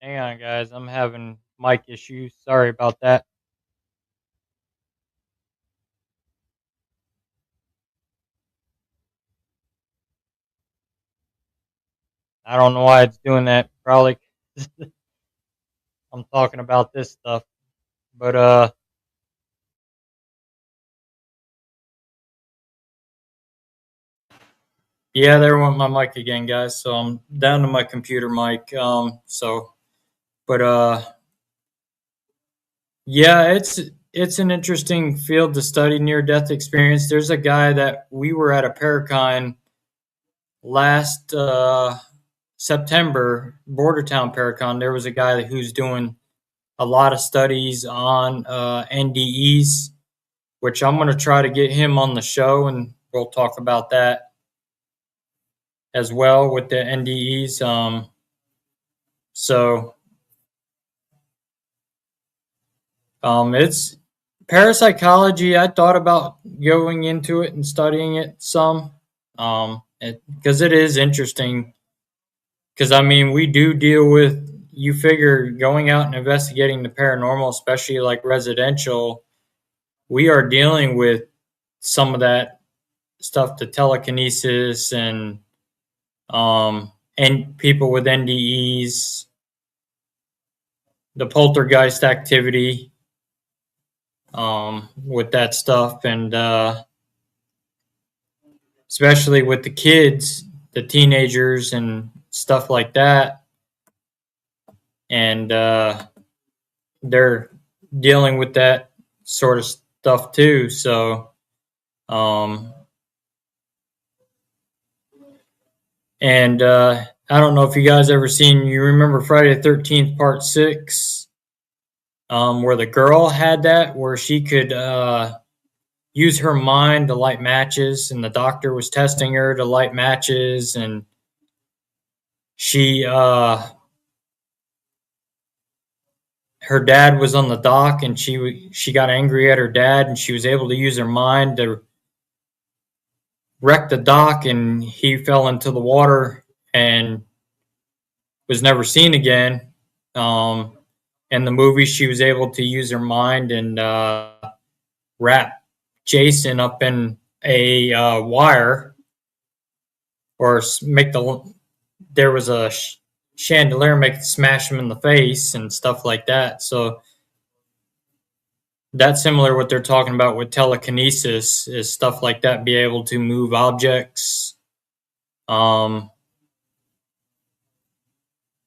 Hang on, guys, I'm having mic issues. Sorry about that. I don't know why it's doing that. Probably I'm talking about this stuff. But yeah, there went my mic again, guys. So I'm down to my computer mic. But yeah, it's an interesting field to study near death experience. There's a guy that we were at a Paracon last September, Bordertown Paracon. There was a guy who's doing a lot of studies on NDEs, which I'm going to try to get him on the show and we'll talk about that as well with the NDEs. So it's parapsychology. I thought about going into it and studying it some, because it is interesting. Because I mean, we do deal with. You figure going out and investigating the paranormal, especially like residential, we are dealing with some of that stuff, the telekinesis and people with NDEs, the poltergeist activity, with that stuff, and especially with the kids, the teenagers, and stuff like that, and they're dealing with that sort of stuff too. So, um, and I don't know if you guys ever seen. You remember Friday the 13th Part 6, where the girl had that, where she could use her mind to light matches, and the doctor was testing her to light matches, and she her dad was on the dock, and she got angry at her dad, and she was able to use her mind to wreck the dock, and he fell into the water and was never seen again. In the movie, she was able to use her mind and wrap Jason up in a wire or make there was a chandelier, make it smash them in the face and stuff like that. So that's similar what they're talking about with telekinesis is stuff like that, be able to move objects. Um,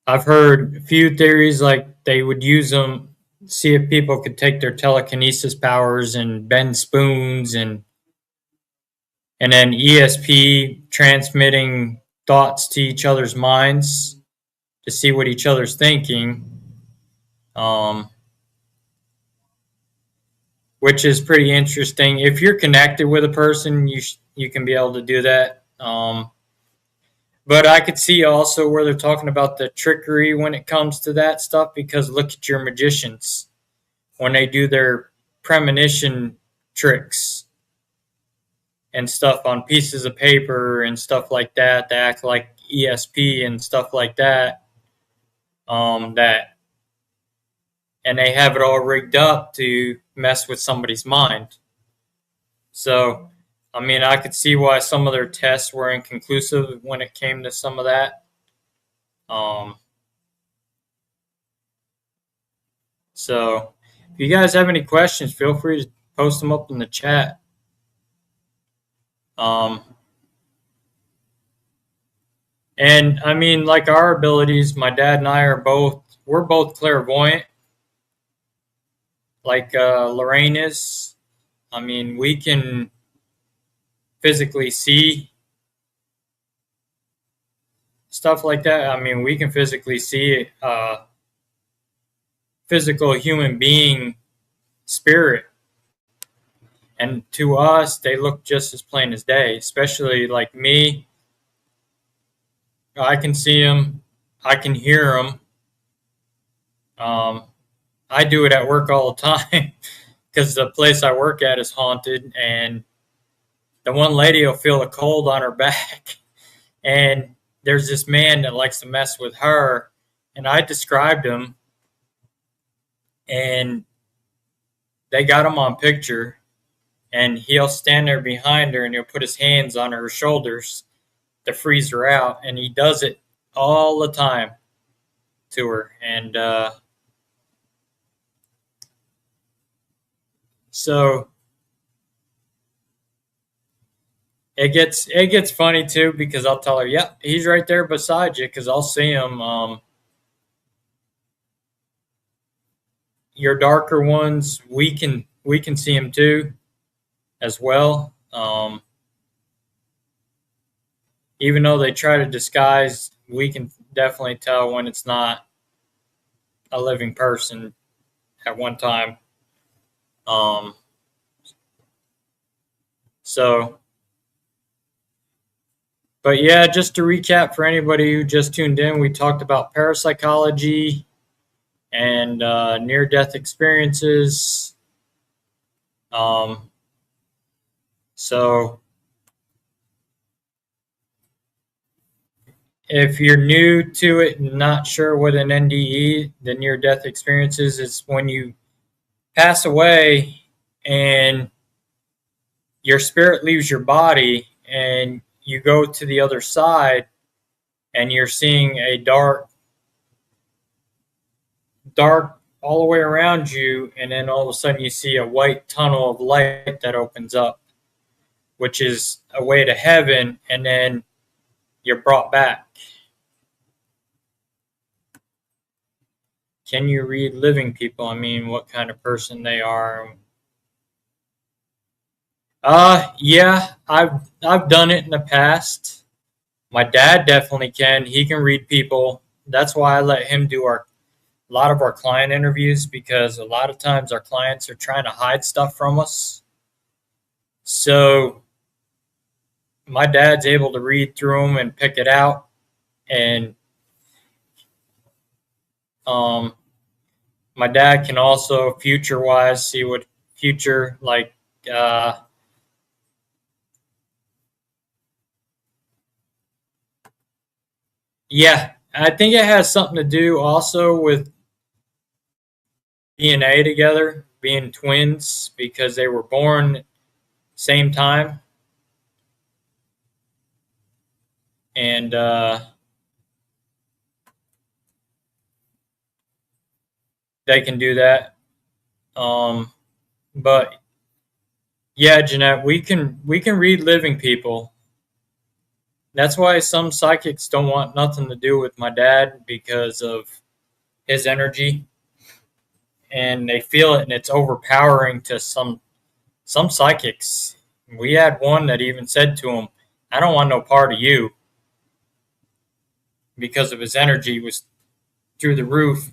I've heard a few theories like they would use them, see if people could take their telekinesis powers and bend spoons, and then ESP transmitting thoughts to each other's minds to see what each other's thinking, um, which is pretty interesting. If you're connected with a person, you can be able to do that. But I could see also where they're talking about the trickery when it comes to that stuff, because look at your magicians when they do their premonition tricks and stuff on pieces of paper and stuff like that. They act like ESP and stuff like that. That and they have it all rigged up to mess with somebody's mind. So, I mean, I could see why some of their tests were inconclusive when it came to some of that. Um, so, if you guys have any questions, feel free to post them up in the chat. Um, and I mean, like our abilities, my dad and I we're both clairvoyant, like Lorraine is. I mean, we can physically see stuff like that. I mean, we can physically see physical human being spirit, and to us, they look just as plain as day. Especially like me, I can see them, I can hear them. I do it at work all the time because the place I work at is haunted, and the one lady will feel a cold on her back, and there's this man that likes to mess with her, and I described him, and they got him on picture, and he'll stand there behind her and he'll put his hands on her shoulders to freeze her out, and he does it all the time to her, and so it gets funny too, because I'll tell her, "Yep, he's right there beside you," because I'll see him. Your darker ones, we can see him too, as well. Even though they try to disguise, we can definitely tell when it's not a living person at one time. Um, so, but yeah, just to recap for anybody who just tuned in, we talked about parapsychology and near-death experiences. Um, so, if you're new to it and not sure what an NDE, the near-death experience is when you pass away and your spirit leaves your body and you go to the other side and you're seeing a dark all the way around you, and then all of a sudden you see a white tunnel of light that opens up, which is a way to heaven, and then you're brought back. Can you read living people? I mean, what kind of person they are? Yeah, I've done it in the past. My dad definitely can. He can read people. That's why I let him do a lot of our client interviews, because a lot of times our clients are trying to hide stuff from us. So my dad's able to read through them and pick it out, and um, my dad can also future wise see what future like. Yeah, I think it has something to do also with DNA together, being twins, because they were born same time. and they can do that. Um, but yeah, Jeanette, we can read living people. That's why some psychics don't want nothing to do with my dad because of his energy, and they feel it, and it's overpowering to some psychics. We had one that even said to him, "I don't want no part of you," because of his energy was through the roof.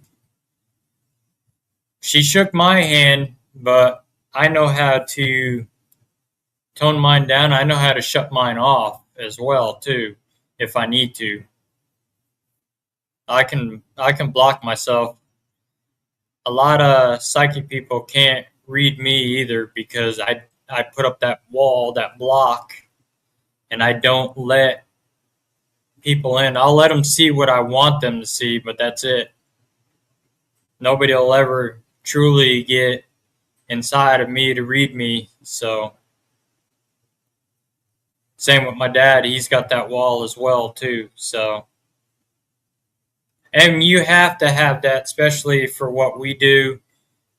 She shook my hand, but I know how to tone mine down. I know how to shut mine off as well too, if I need to. I can block myself. A lot of psychic people can't read me either because I put up that wall, that block, and I don't let people in. I'll let them see what I want them to see, but that's it. Nobody will ever truly get inside of me to read me. So same with my dad. He's got that wall as well too. So and you have to have that, especially for what we do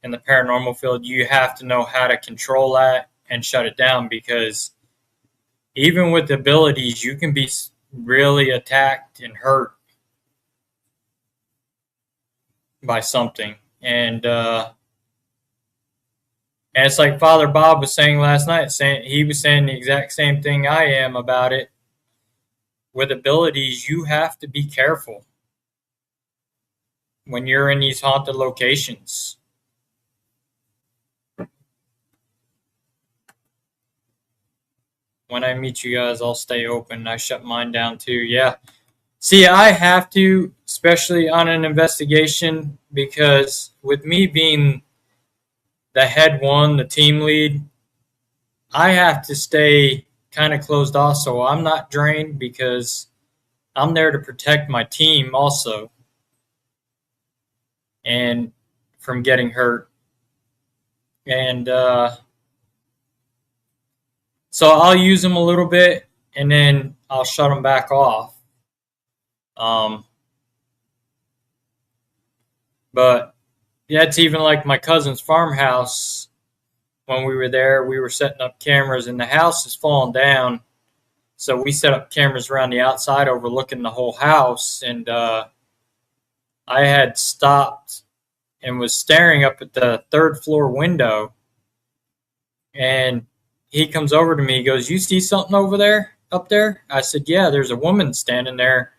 in the paranormal field. You have to know how to control that and shut it down because even with abilities, you can be really attacked and hurt by something. And it's like Father Bob was saying last night. Saying he was saying the exact same thing I am about it. With abilities, you have to be careful when you're in these haunted locations. When I meet you guys, I'll stay open. I shut mine down too. Yeah. See, I have to, especially on an investigation, because with me being the head one, the team lead, I have to stay kind of closed off so I'm not drained because I'm there to protect my team also and from getting hurt. And so I'll use them a little bit and then I'll shut them back off. Um, but that's even like my cousin's farmhouse. When we were there, we were setting up cameras, and the house is falling down. So we set up cameras around the outside overlooking the whole house. And I had stopped and was staring up at the third floor window. And he comes over to me. He goes, "You see something over there, up there?" I said, "Yeah, there's a woman standing there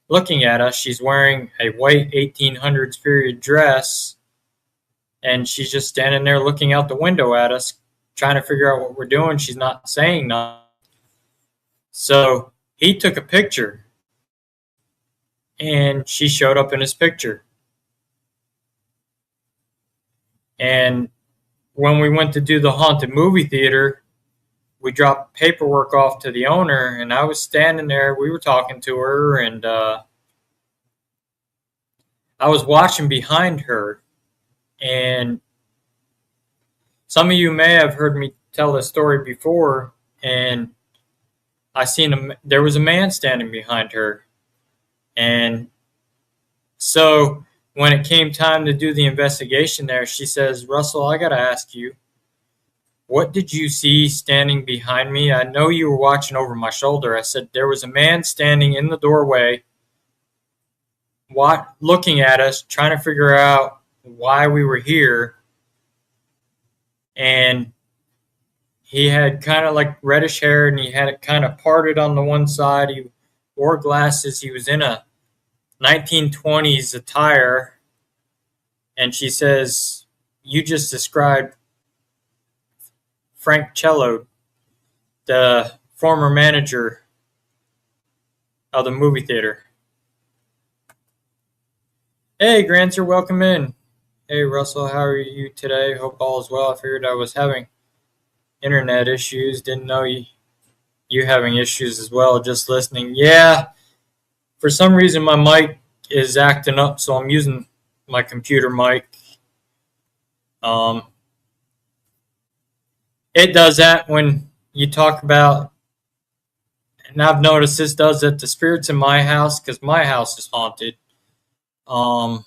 looking at us. She's wearing a white 1800s period dress. And she's just standing there looking out the window at us, trying to figure out what we're doing. She's not saying nothing." So he took a picture, and she showed up in his picture. And when we went to do the haunted movie theater, we dropped paperwork off to the owner, and I was standing there. We were talking to her, and I was watching behind her. And some of you may have heard me tell this story before, and there was a man standing behind her. And so when it came time to do the investigation there, she says, "Russell, I got to ask you, what did you see standing behind me? I know you were watching over my shoulder." I said, "There was a man standing in the doorway, looking at us, trying to figure out why we were here. And he had kind of like reddish hair, and he had it kind of parted on the one side. He wore glasses. He was in a 1920s attire." And she says, "You just described Frank Cello, the former manager of the movie theater." Hey, Grancer, welcome in. Hey, Russell, how are you today? Hope all is well. I figured I was having internet issues. Didn't know you having issues as well, just listening. Yeah, for some reason my mic is acting up, so I'm using my computer mic. It does that when you talk about And I've noticed this does it to spirits in my house because my house is haunted. Um,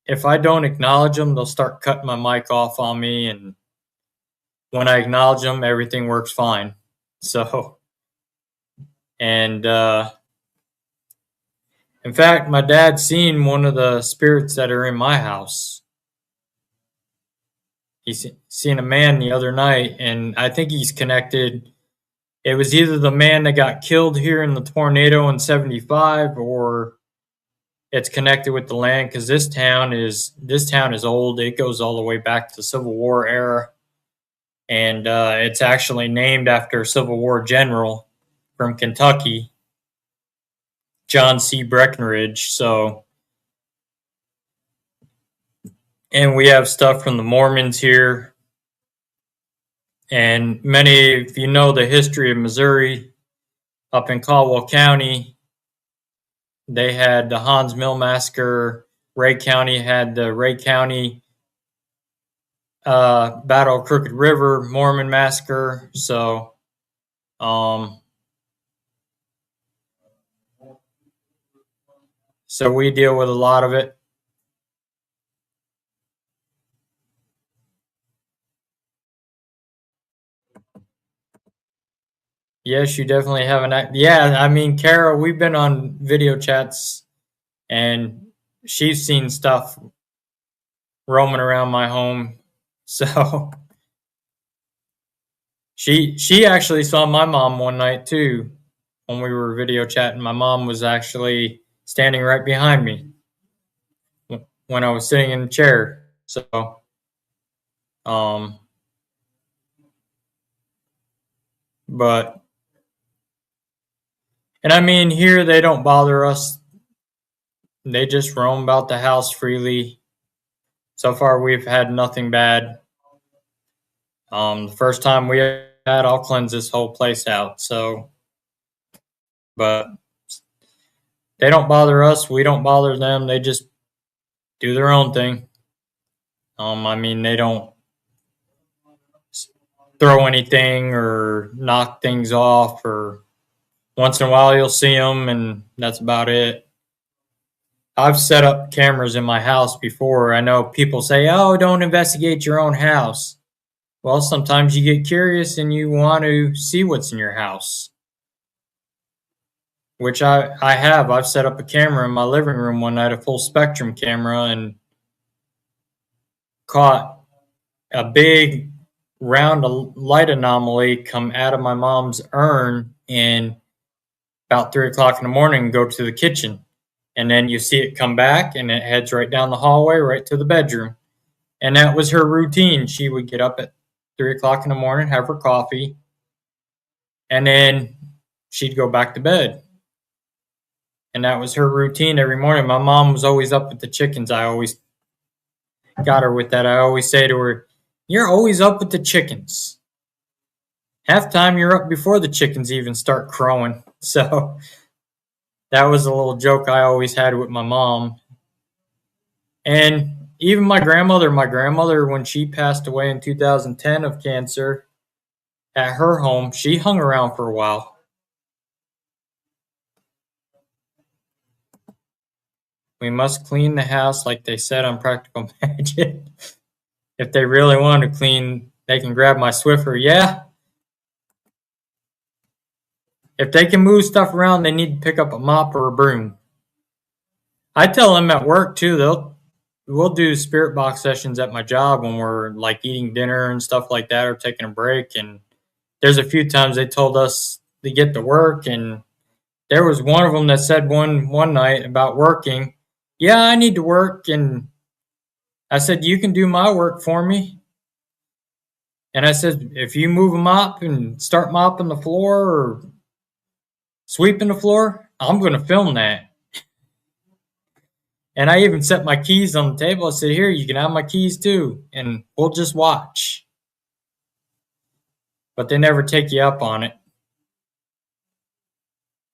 if I don't acknowledge them, they'll start cutting my mic off on me, and when I acknowledge them, everything works fine. So, and in fact, my dad's seen one of the spirits that are in my house. He's seen a man the other night, and I think he's connected. It was either the man that got killed here in the tornado in '75, or it's connected with the land because this town is old. It goes all the way back to the Civil War era, and it's actually named after a Civil War general from Kentucky, John C. Breckinridge. So, and we have stuff from the Mormons here, and many, if you know the history of Missouri, up in Caldwell County, they had the Hans Mill massacre. Ray County had the Ray County Battle of Crooked River Mormon massacre. Um, so we deal with a lot of it. Yes, you definitely have an act. Yeah, I mean, Kara, we've been on video chats, and she's seen stuff roaming around my home. So she actually saw my mom one night too when we were video chatting. My mom was actually standing right behind me when I was sitting in the chair. So um but and I mean, here they don't bother us. They just roam about the house freely. So far we've had nothing bad. The first time we had, I'll cleanse this whole place out. So, but they don't bother us. We don't bother them. They just do their own thing. I mean, they don't throw anything or knock things off, or once in a while you'll see them, and that's about it. I've set up cameras in my house before. I know people say, "Oh, don't investigate your own house." Well, sometimes you get curious and you want to see what's in your house, which I have. I've set up a camera in my living room one night, a full spectrum camera, and caught a big round light anomaly come out of my mom's urn and about 3 o'clock in the morning go to the kitchen. And then you see it come back and it heads right down the hallway right to the bedroom. And that was her routine. She would get up at 3 o'clock in the morning, have her coffee, and then she'd go back to bed. And that was her routine every morning. My mom was always up with the chickens. I always got her with that. I always say to her, "You're always up with the chickens. Half time you're up before the chickens even start crowing." So that was a little joke I always had with my mom. And even my grandmother, when she passed away in 2010 of cancer at her home, she hung around for a while. We must clean the house like they said on Practical Magic. If they really want to clean, they can grab my Swiffer. Yeah. If they can move stuff around, they need to pick up a mop or a broom. I tell them at work too. We'll do spirit box sessions at my job when we're like eating dinner and stuff like that, or taking a break. And there's a few times they told us to get to work, and there was one of them that said one night about working. Yeah, I need to work, and I said, "You can do my work for me." And I said, "If you move a mop and start mopping the floor or sweeping the floor, I'm going to film that." And I even set my keys on the table. I said, "Here, you can have my keys too, and we'll just watch." But they never take you up on it.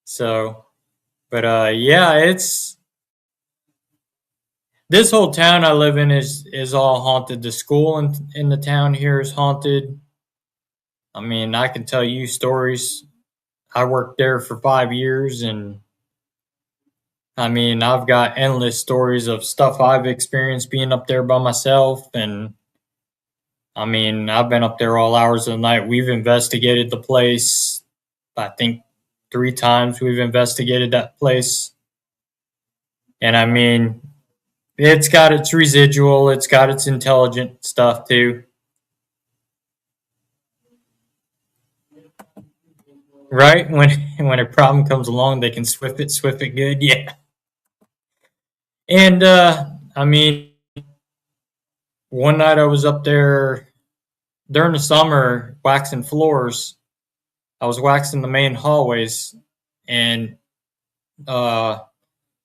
So, but yeah, it's this whole town I live in is all haunted. The school in the town here is haunted. I mean, I can tell you stories I worked there for 5 years, and I mean, I've got endless stories of stuff I've experienced being up there by myself. And I mean, I've been up there all hours of the night. We've investigated the place, I think 3 times we've investigated that place. And I mean, it's got its residual, it's got its intelligent stuff too. Right? When a problem comes along, they can swift it good. Yeah. And I mean, one night I was up there during the summer waxing floors. I was waxing the main hallways, and uh,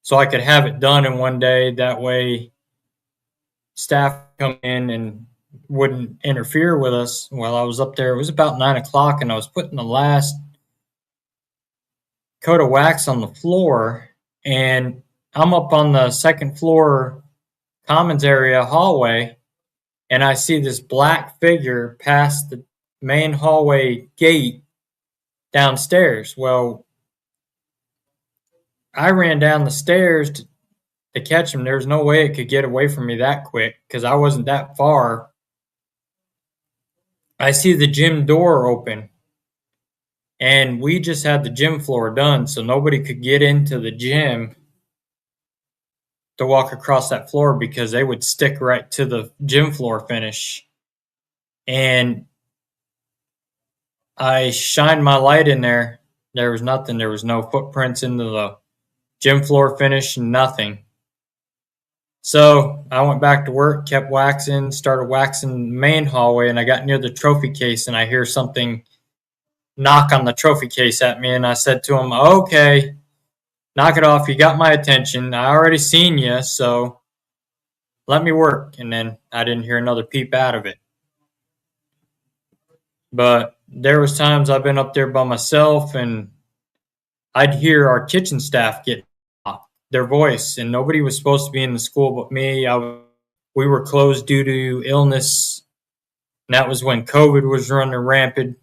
so I could have it done in one day. That way, staff come in and wouldn't interfere with us while I was up there. It was about 9 o'clock, and I was putting the last coat of wax on the floor, and I'm up on the second floor commons area hallway, and I see this black figure past the main hallway gate downstairs. Well, I ran down the stairs to catch him. There was no way it could get away from me that quick because I wasn't that far. I see the gym door open, and we just had the gym floor done, so nobody could get into the gym to walk across that floor because they would stick right to the gym floor finish. And I shined my light in there. There was nothing. There was no footprints into the gym floor finish, nothing. So I went back to work, kept waxing, started waxing the main hallway, and I got near the trophy case, and I hear something knock on the trophy case at me, and I said to him, "Okay, knock it off. You got my attention. I already seen you, so let me work." And then I didn't hear another peep out of it. But there was times I've been up there by myself, and I'd hear our kitchen staff get their voice, and nobody was supposed to be in the school but me. We were closed due to illness, and that was when COVID was running rampant.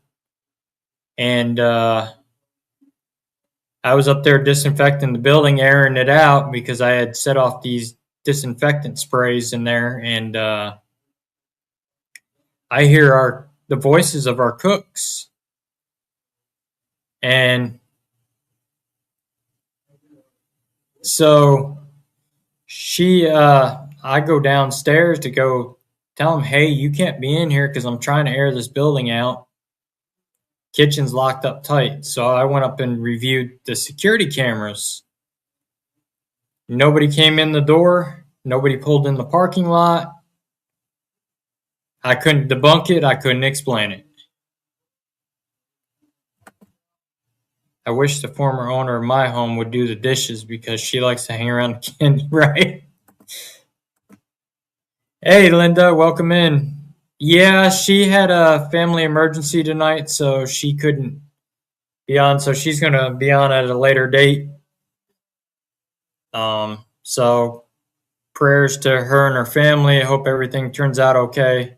And I was up there disinfecting the building, airing it out because I had set off these disinfectant sprays in there, and I hear the voices of our cooks, and so I go downstairs to go tell them, "Hey, you can't be in here because I'm trying to air this building out. Kitchen's locked up tight." So I went up and reviewed the security cameras. Nobody came in the door. Nobody pulled in the parking lot. I couldn't debunk it. I couldn't explain it. I wish the former owner of my home would do the dishes because she likes to hang around the candy, right? Hey, Linda, welcome in. Yeah, she had a family emergency tonight, so she couldn't be on. So she's going to be on at a later date. So prayers to her and her family. I hope everything turns out okay.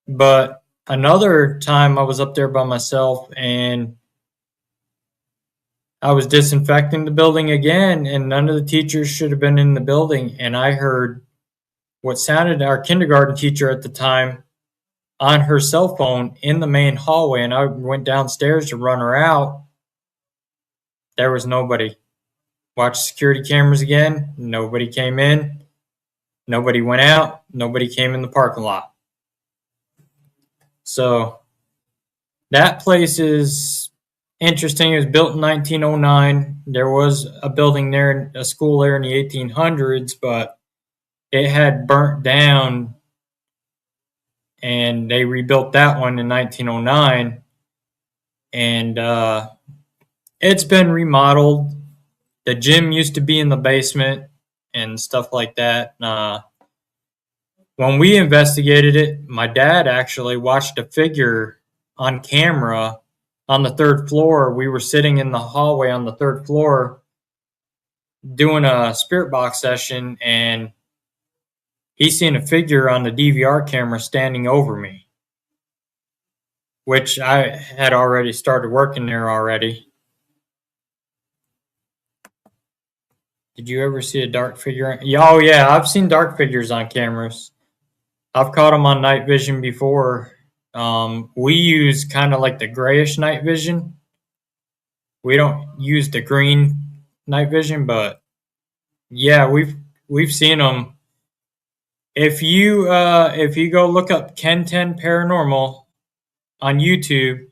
But another time I was up there by myself, and I was disinfecting the building again, and none of the teachers should have been in the building. And I heard what sounded our kindergarten teacher at the time on her cell phone in the main hallway. And I went downstairs to run her out. There was nobody. Watched security cameras again. Nobody came in. Nobody went out. Nobody came in the parking lot. So that place is interesting. It was built in 1909. There was a building there, a school there in the 1800s, but it had burnt down, and they rebuilt that one in 1909. And it's been remodeled. The gym used to be in the basement and stuff like that. When we investigated it, my dad actually watched a figure on camera on the third floor. We were sitting in the hallway on the third floor doing a spirit box session, and he seen a figure on the DVR camera standing over me. which I had already started working there already. Did you ever see a dark figure? Oh yeah, I've seen dark figures on cameras. I've caught them on night vision before. We use kind of like the grayish night vision. We don't use the green night vision, but yeah, we've seen them. If you go look up Ken 10 Paranormal on YouTube,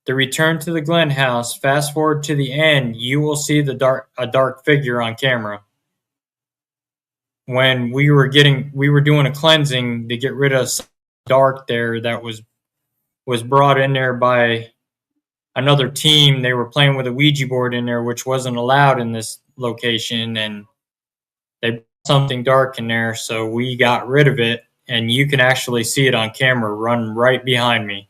the Return to the Glen House, fast forward to the end, you will see a dark figure on camera. When we were doing a cleansing to get rid of some dark there that was brought in there by another team. They were playing with a Ouija board in there, which wasn't allowed in this location, and they put something dark in there, so we got rid of it, and you can actually see it on camera run right behind me.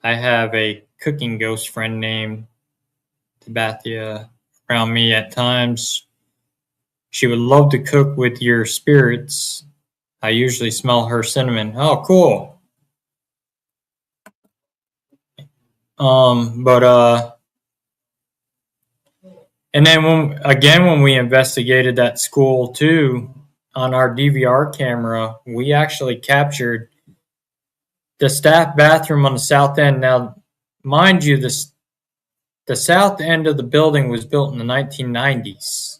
I have a cooking ghost friend named Tabathia around me at times. She would love to cook with your spirits. I usually smell her cinnamon. Oh, cool. But and then when we investigated that school too on our DVR camera, we actually captured the staff bathroom on the south end. Now, mind you, the south end of the building was built in the 1990s.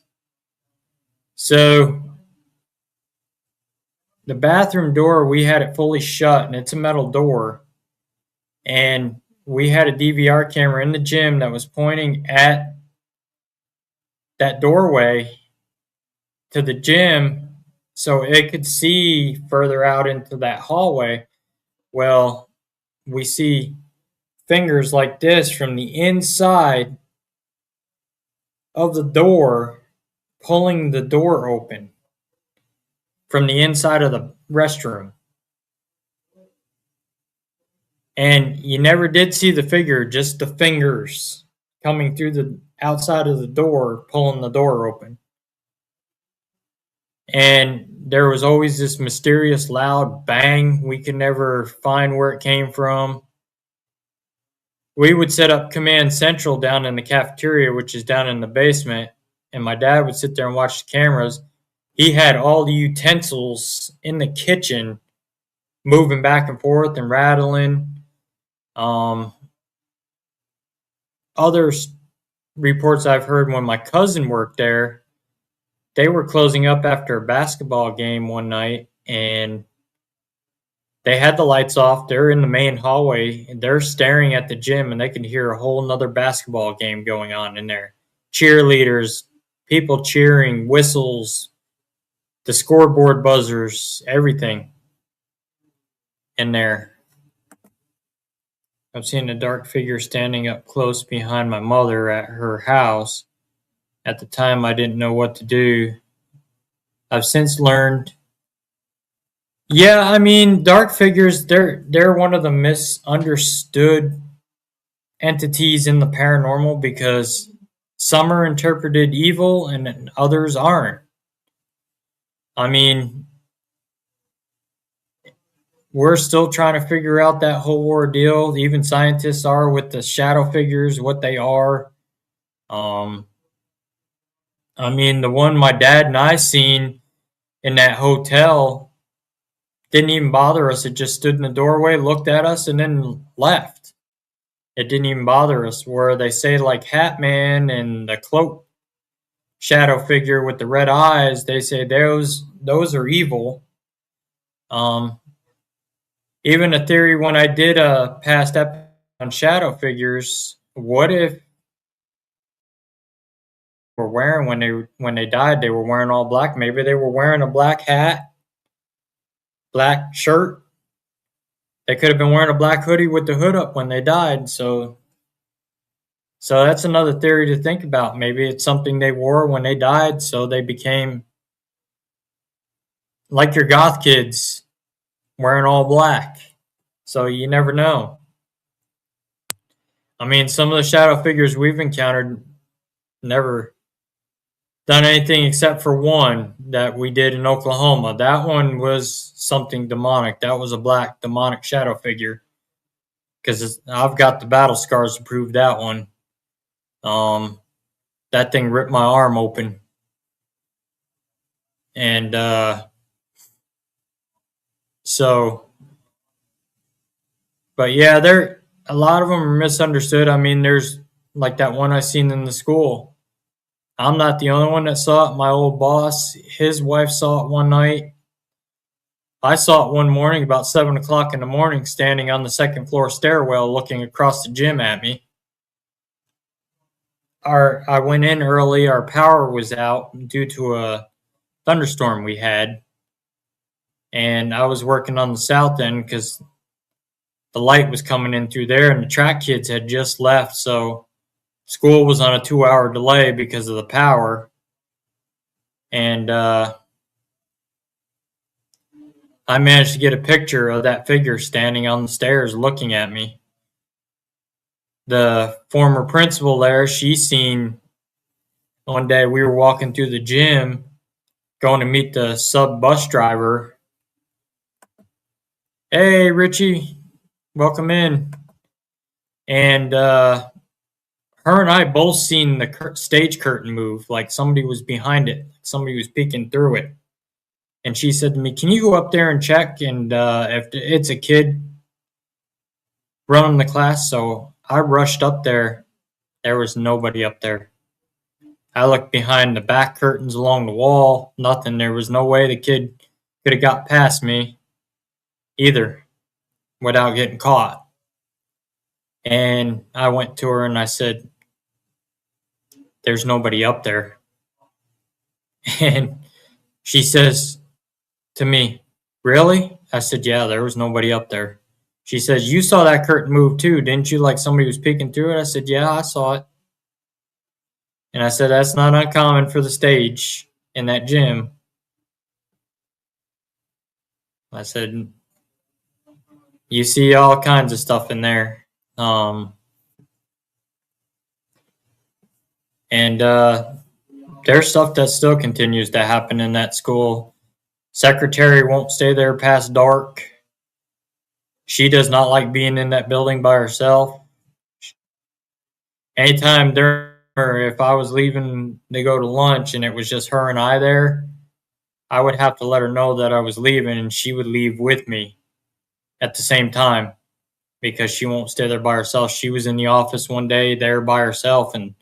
So the bathroom door, we had it fully shut, and it's a metal door. And we had a DVR camera in the gym that was pointing at that doorway to the gym so it could see further out into that hallway. Well, we see fingers like this from the inside of the door pulling the door open from the inside of the restroom. And you never did see the figure, just the fingers coming through the outside of the door, pulling the door open. And there was always this mysterious loud bang. We could never find where it came from. We would set up command central down in the cafeteria, which is down in the basement, and my dad would sit there and watch the cameras. He had all the utensils in the kitchen moving back and forth and rattling. Other reports I've heard when my cousin worked there, they were closing up after a basketball game one night, and they had the lights off. They're in the main hallway, and they're staring at the gym, and they can hear a whole nother basketball game going on in there. Cheerleaders, people cheering, whistles, the scoreboard buzzers, everything in there. I've seen a dark figure standing up close behind my mother at her house. At the time, I didn't know what to do. I've since learned. Yeah, I mean, dark figures, they're one of the misunderstood entities in the paranormal because some are interpreted evil and others aren't. I mean, we're still trying to figure out that whole ordeal. Even scientists are with the shadow figures, what they are. I mean, the one my dad and I seen in that hotel didn't even bother us. It just stood in the doorway, looked at us, and then left. It didn't even bother us. Where they say like Hat Man and the cloak shadow figure with the red eyes, they say those are evil. Even a theory when I did a past episode on shadow figures, what if were wearing when they died, they were wearing all black? Maybe they were wearing a black hat, black shirt. They could have been wearing a black hoodie with the hood up when they died. So that's another theory to think about. Maybe it's something they wore when they died, so they became like your goth kids wearing all black. So you never know. I mean, some of the shadow figures we've encountered never done anything except for one that we did in Oklahoma. That one was something demonic. That was a black demonic shadow figure. Because I've got the battle scars to prove that one. Um, that thing ripped my arm open, and so, but yeah, there a lot of them are misunderstood. I mean, there's like that one I seen in the school. I'm not the only one that saw it. My old boss, his wife saw it one night. I saw it one morning about 7 o'clock in the morning, standing on the second floor stairwell, looking across the gym at me. I went in early. Our power was out due to a thunderstorm we had, and I was working on the south end because the light was coming in through there, and the track kids had just left, so school was on a 2-hour delay because of the power. And I managed to get a picture of that figure standing on the stairs looking at me. The former principal there, she seen one day we were walking through the gym going to meet the sub bus driver. Hey, Richie, welcome in. And her and I both seen the stage curtain move, like somebody was behind it, somebody was peeking through it. And she said to me, "Can you go up there and check? And if it's a kid running the class." So I rushed up there. There was nobody up there. I looked behind the back curtains along the wall. Nothing. There was no way the kid could have got past me either without getting caught. And I went to her and I said, "There's nobody up there." And she says to me, "Really?" I said, "Yeah, there was nobody up there." She says, "You saw that curtain move too, didn't you? Like somebody was peeking through it?" I said, "Yeah, I saw it." And I said, "That's not uncommon for the stage in that gym." I said, "You see all kinds of stuff in there." And there's stuff that still continues to happen in that school. Secretary won't stay there past dark. She does not like being in that building by herself. Anytime during, or if I was leaving to go to lunch and it was just her and I there, I would have to let her know that I was leaving, and she would leave with me at the same time because she won't stay there by herself. She was in the office one day there by herself, and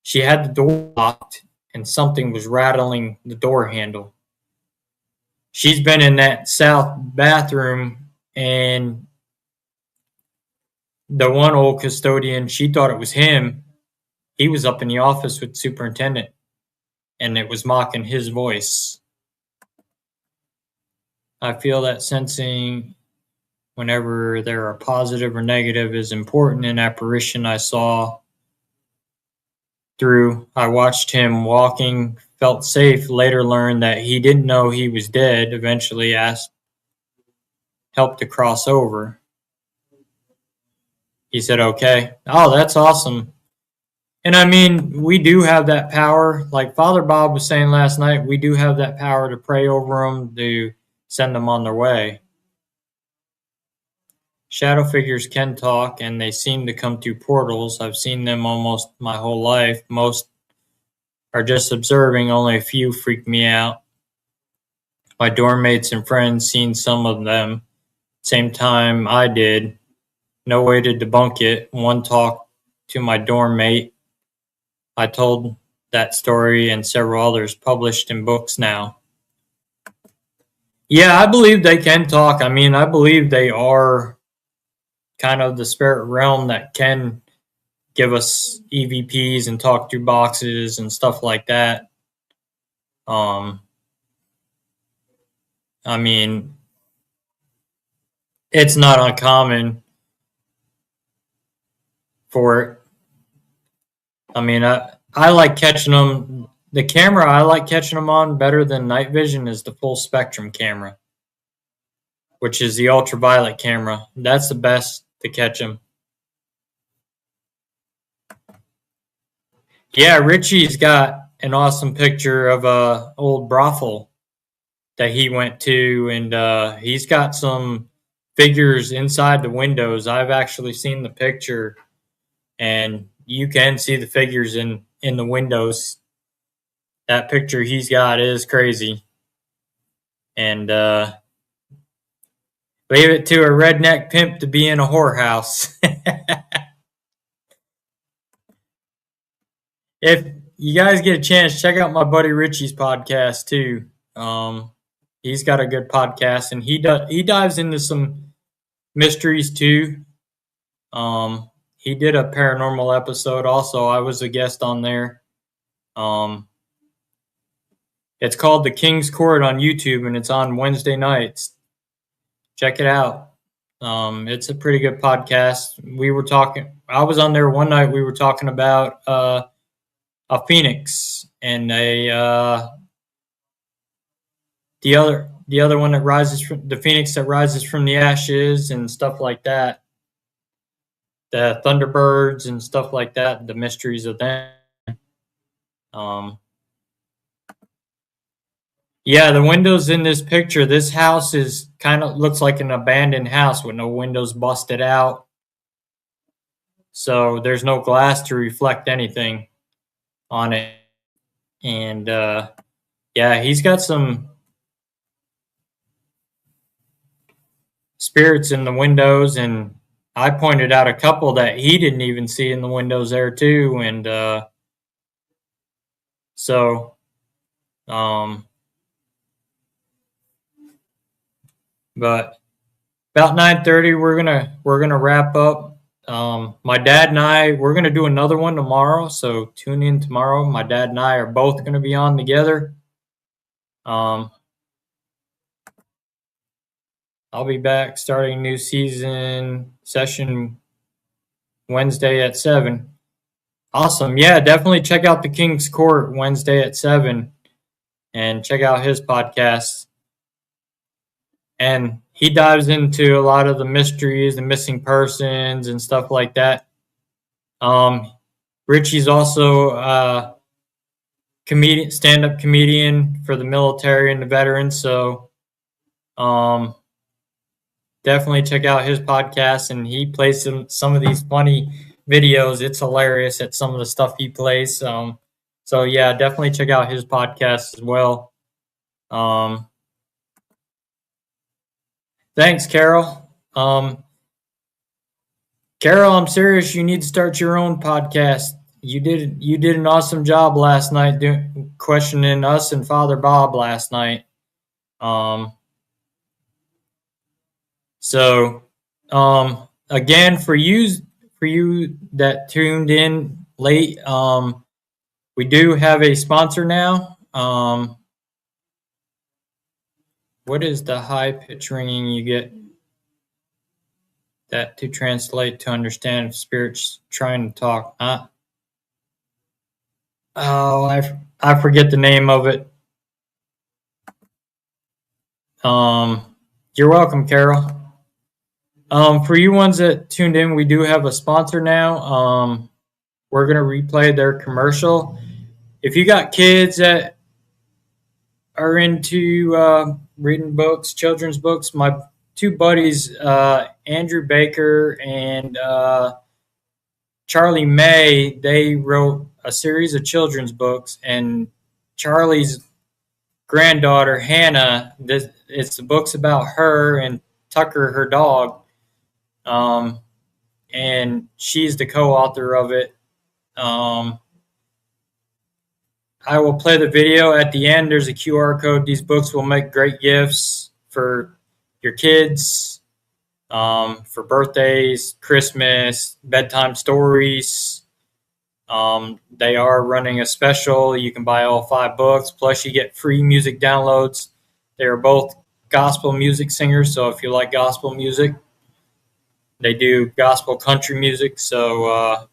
she had the door locked and something was rattling the door handle. She's been in that south bathroom, and the one old custodian, she thought it was him. He was up in the office with the superintendent, and it was mocking his voice. I feel that sensing whenever there are positive or negative is important. In apparition I saw through, I watched him walking, felt safe, later learned that he didn't know he was dead, eventually asked help to cross over. He said, "Okay." Oh, that's awesome. And I mean, we do have that power. Like Father Bob was saying last night, we do have that power to pray over them, to send them on their way. Shadow figures can talk, and they seem to come through portals. I've seen them almost my whole life. Most are just observing, only a few freak me out. My dorm mates and friends seen some of them. Same time I did. No way to debunk it. One talked to my dorm mate. I told that story and several others published in books now. Yeah, I believe they can talk. I mean, I believe they are kind of the spirit realm that can give us EVPs and talk through boxes and stuff like that. I mean, it's not uncommon for it. I mean, I like catching them. The camera I like catching them on better than night vision is the full spectrum camera, which is the ultraviolet camera. That's the best to catch them. Yeah, Richie's got an awesome picture of a old brothel that he went to, and he's got some figures inside the windows. I've actually seen the picture, and you can see the figures in the windows. That picture he's got is crazy, and leave it to a redneck pimp to be in a whorehouse. If you guys get a chance, check out my buddy Richie's podcast too. He's got a good podcast, and he dives into some mysteries too. He did a paranormal episode also. I was a guest on there. Um, it's called The King's Court on YouTube, and it's on Wednesday nights. Check it out. It's a pretty good podcast. I was on there one night. We were talking about a phoenix and the other one that rises from the phoenix that rises from the ashes and stuff like that. The Thunderbirds and stuff like that. The mysteries of them. Yeah, the windows in this picture. This house is kind of looks like an abandoned house with no windows busted out. So there's no glass to reflect anything on it. And yeah, he's got some spirits in the windows, and I pointed out a couple that he didn't even see in the windows there too. And so but about 9:30 we're gonna wrap up. My dad and I, we're gonna do another one tomorrow, so tune in tomorrow. My dad and I are both gonna be on together. I'll be back starting new season session Wednesday at 7. Awesome. Yeah, definitely check out the King's Court Wednesday at 7 and check out his podcast. And he dives into a lot of the mysteries, the missing persons, and stuff like that. Richie's also a comedian, stand-up comedian for the military and the veterans. So definitely check out his podcast. And he plays some of these funny videos. It's hilarious at some of the stuff he plays. So yeah, definitely check out his podcast as well. Thanks, Carol. Carol, I'm serious. You need to start your own podcast. You did an awesome job last night questioning us and Father Bob last night. So again, for you that tuned in late, we do have a sponsor now. What is the high pitch ringing you get that to translate to understand if spirit's trying to talk? Oh, I forget the name of it. You're welcome, Carol. For you ones that tuned in, we do have a sponsor now. We're gonna replay their commercial. If you got kids that are into reading books, children's books, my two buddies, Andrew Baker and Charlie May, they wrote a series of children's books, and Charlie's granddaughter Hannah, it's the books about her and Tucker, her dog, and she's the co-author of it. I will play the video at the end. There's a QR code. These books will make great gifts for your kids, for birthdays, Christmas, bedtime stories. They are running a special. You can buy all 5 books, plus you get free music downloads. They are both gospel music singers, so if you like gospel music, they do gospel country music. So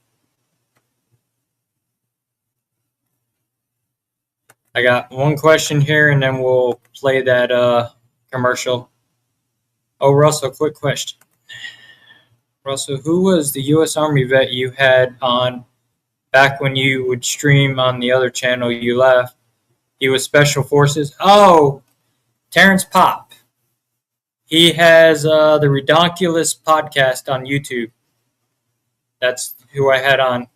I got one question here, and then we'll play that commercial. Oh, Russell, quick question. Russell, who was the U.S. Army vet you had on back when you would stream on the other channel you left. He was Special Forces. Oh, Terrence Pop. He has the Redonkulous podcast on YouTube. That's who I had on.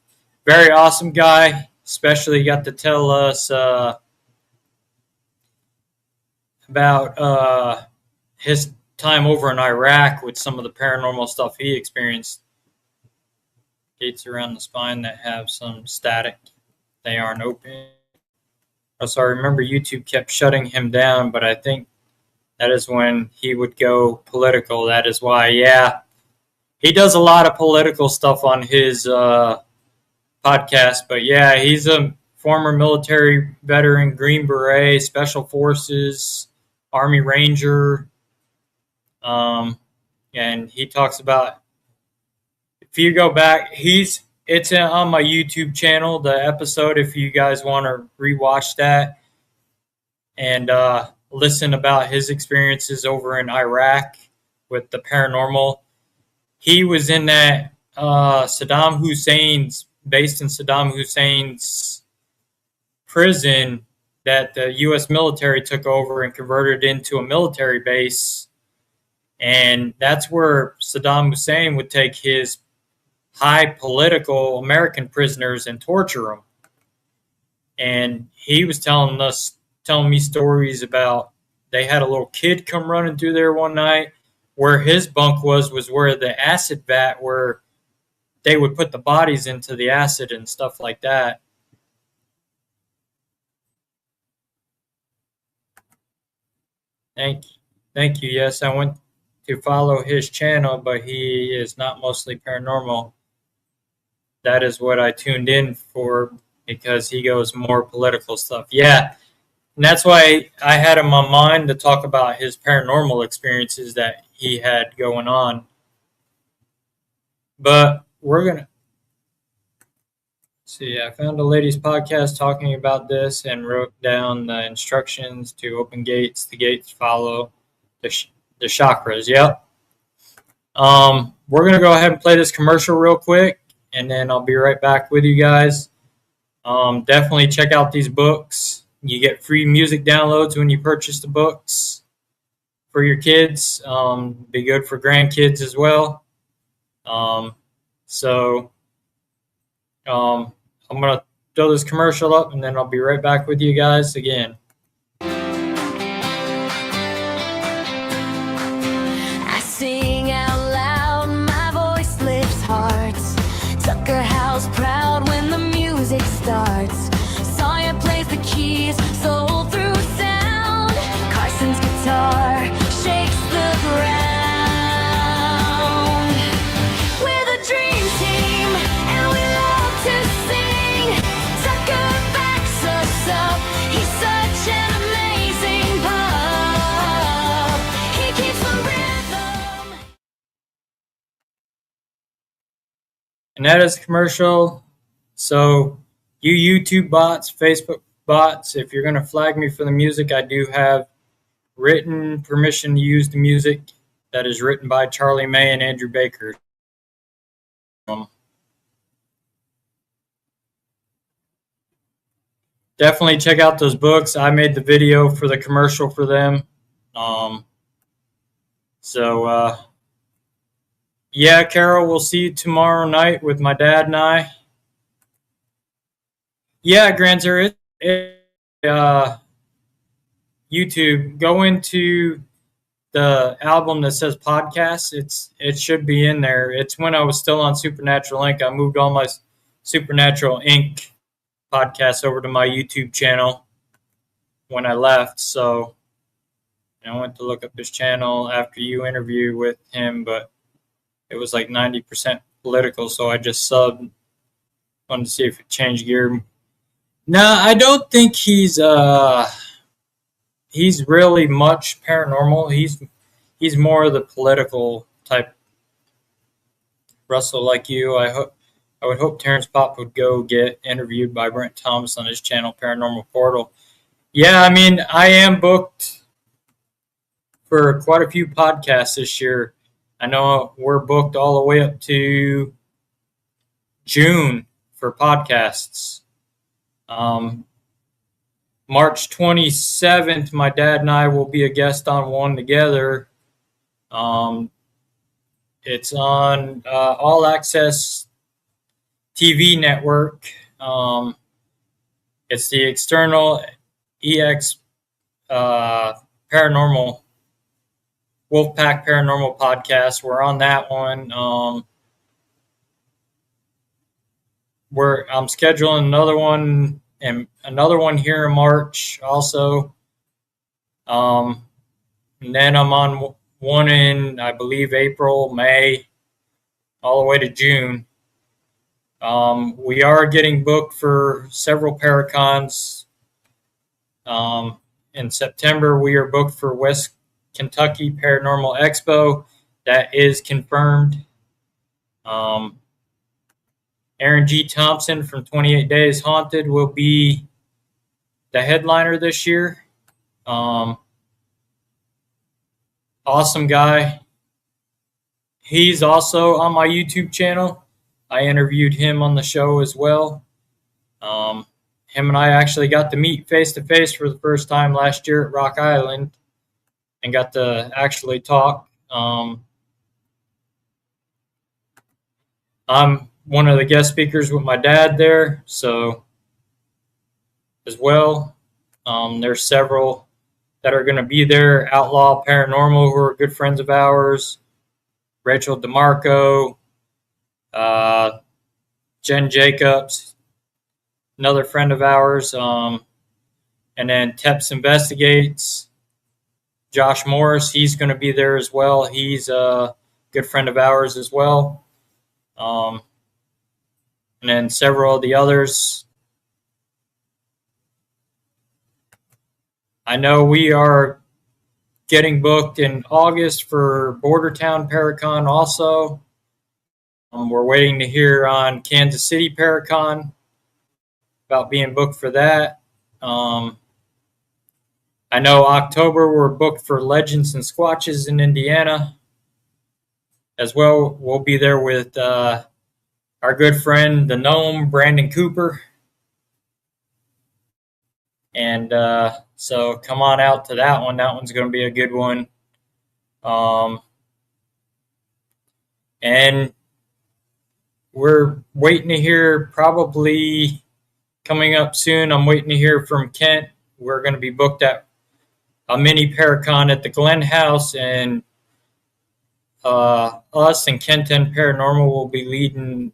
Very awesome guy. Especially got to tell us about his time over in Iraq with some of the paranormal stuff he experienced. Gates around the spine that have some static. They aren't open. So I remember YouTube kept shutting him down, but I think that is when he would go political. That is why, yeah. He does a lot of political stuff on his podcast, but yeah, he's a former military veteran, Green Beret, Special Forces, Army Ranger. And he talks about, if you go back, it's on my YouTube channel, the episode, if you guys want to rewatch that and listen about his experiences over in Iraq with the paranormal. He was in that based in Saddam Hussein's prison that the U.S. military took over and converted into a military base. And that's where Saddam Hussein would take his high political American prisoners and torture them. And he was telling me stories about, they had a little kid come running through there one night. Where his bunk was where the acid vat, where they would put the bodies into the acid and stuff like that. Thank you. Yes, I went to follow his channel, but he is not mostly paranormal. That is what I tuned in for, because he goes more political stuff. Yeah, and that's why I had him on mind to talk about his paranormal experiences that he had going on. But we're going to see. I found a lady's podcast talking about this and wrote down the instructions to open gates. The gates follow the chakras. Yep. We're going to go ahead and play this commercial real quick, and then I'll be right back with you guys. Definitely check out these books. You get free music downloads when you purchase the books for your kids. Be good for grandkids as well. I'm going to throw this commercial up, and then I'll be right back with you guys again. I sing out loud, my voice lifts hearts. Tucker House proud when the music starts. Sawyer plays the keys, soul through sound. Carson's guitar shakes the ground. We're the dream team, and we love to sing. Tucker backs us up, he's such an amazing pup. He keeps the rhythm. And that is a commercial. So you YouTube bots, Facebook bots, if you're going to flag me for the music, I do have written permission to use the music that is written by Charlie May and Andrew Baker. Definitely check out those books. I made the video for the commercial for them. Yeah, Carol, we'll see you tomorrow night with my dad and I. Yeah, Granzer, YouTube, go into the album that says podcasts. It should be in there. It's when I was still on Supernatural Inc. I moved all my Supernatural Inc. podcasts over to my YouTube channel when I left. So I went to look up his channel after you interviewed with him, but it was like 90% political, so I just subbed. Wanted to see if it changed gear. No, I don't think he's really much paranormal. He's more of the political type. Russell, like you, I would hope Terrence Pop would go get interviewed by Brent Thomas on his channel, Paranormal Portal. Yeah, I mean, I am booked for quite a few podcasts this year. I know we're booked all the way up to June for podcasts. March 27th, my dad and I will be a guest on one together. It's on All Access TV network. It's the External EX Paranormal Wolfpack Paranormal podcast. We're on that one. I'm scheduling another one and another one here in March also. And then I'm on one in, I believe, April, May, all the way to June. We are getting booked for several Paracons. In September, we are booked for West Kentucky Paranormal Expo. That is confirmed. Aaron G. Thompson from 28 Days Haunted will be the headliner this year. Awesome guy. He's also on my YouTube channel. I interviewed him on the show as well. Him and I actually got to meet face to face for the first time last year at Rock Island and got to actually talk. I'm one of the guest speakers with my dad there, so as well. There's several that are going to be there. Outlaw Paranormal, who are good friends of ours. Rachel DeMarco, Jen Jacobs, another friend of ours. And then Teps Investigates. Josh Morris, he's going to be there as well. He's a good friend of ours as well. And then several of the others. I know we are getting booked in August for Bordertown Paracon also. We're waiting to hear on Kansas City Paracon about being booked for that. I know October we're booked for Legends and Squatches in Indiana as well. We'll be there with our good friend, the Gnome, Brandon Cooper. And so come on out to that one. That one's going to be a good one. And we're waiting to hear, probably coming up soon, I'm waiting to hear from Kent. We're going to be booked at a mini Paracon at the Glen House, and us and Kenton Paranormal will be leading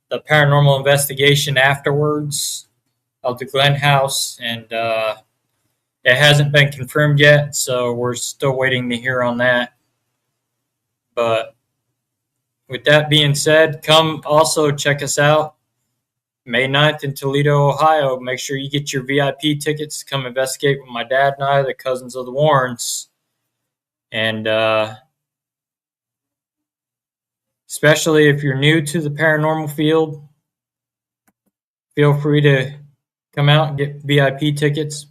the paranormal investigation afterwards of the Glen House, and it hasn't been confirmed yet, so we're still waiting to hear on that. But with that being said, come also check us out May 9th in Toledo, Ohio. Make sure you get your VIP tickets to come investigate with my dad and I, the cousins of the Warrens. And especially if you're new to the paranormal field, feel free to come out and get VIP tickets.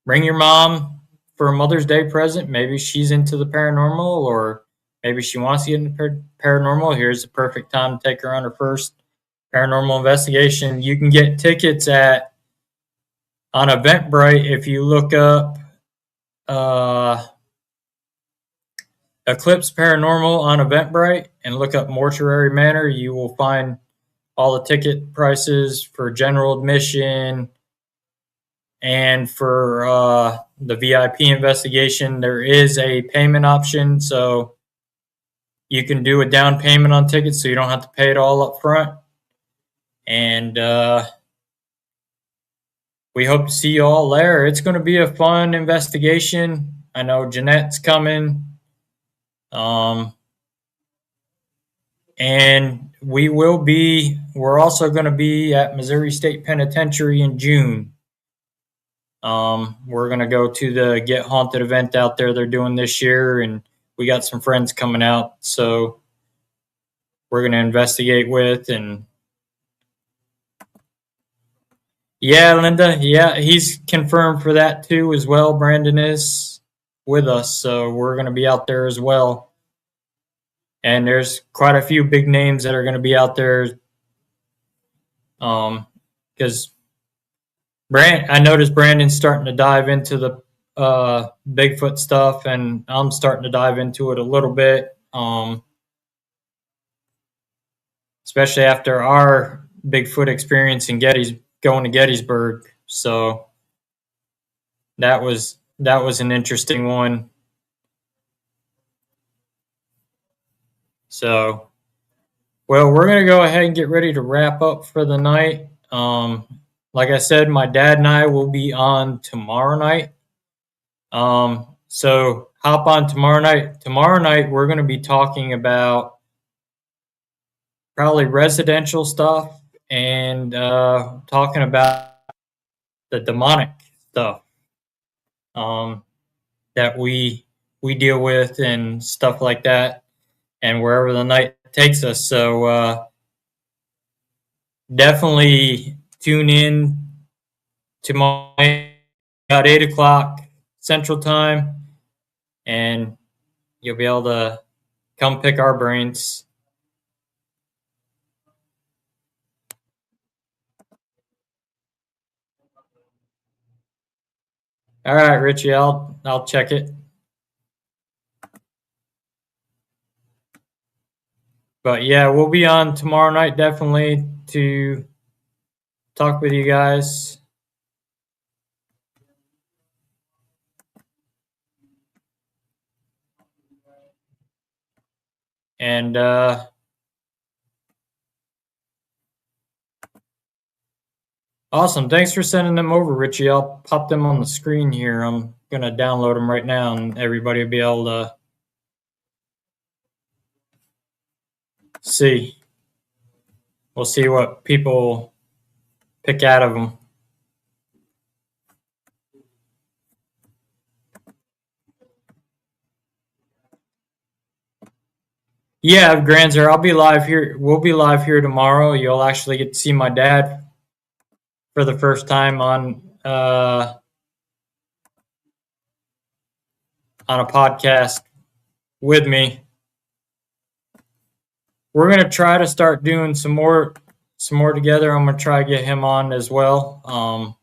Bring your mom for a Mother's Day present. Maybe she's into the paranormal, or maybe she wants to get into paranormal. Here's the perfect time to take her on her first paranormal investigation. You can get tickets on Eventbrite. If you look up Eclipse Paranormal on Eventbrite and look up Mortuary Manor, you will find all the ticket prices for general admission and for the VIP investigation. There is a payment option, so you can do a down payment on tickets so you don't have to pay it all up front. And we hope to see you all there. It's going to be a fun investigation. I know Jeanette's coming. And we're also going to be at Missouri State Penitentiary in June. We're going to go to the Get Haunted event out there they're doing this year, and we got some friends coming out, so we're going to investigate with. And yeah, Linda, yeah, he's confirmed for that too as well. Brandon is with us, so we're going to be out there as well. And there's quite a few big names that are going to be out there. Because I noticed Brandon's starting to dive into the Bigfoot stuff, and I'm starting to dive into it a little bit, especially after our Bigfoot experience in going to Gettysburg. So that was an interesting one. So, well, we're gonna go ahead and get ready to wrap up for the night. Like I said, my dad and I will be on tomorrow night. So hop on tomorrow night. Tomorrow night, we're going to be talking about probably residential stuff and talking about the demonic stuff that we deal with and stuff like that, and wherever the night takes us. So definitely tune in tomorrow night about 8 o'clock Central Time, and you'll be able to come pick our brains. All right, Richie, I'll check it. But yeah, we'll be on tomorrow night definitely to talk with you guys. And awesome. Thanks for sending them over, Richie. I'll pop them on the screen here. I'm going to download them right now, and everybody will be able to see. We'll see what people pick out of them. Yeah, Granzer, I'll be live here. We'll be live here tomorrow. You'll actually get to see my dad for the first time on a podcast with me. We're gonna try to start doing some more together. I'm gonna try to get him on as well.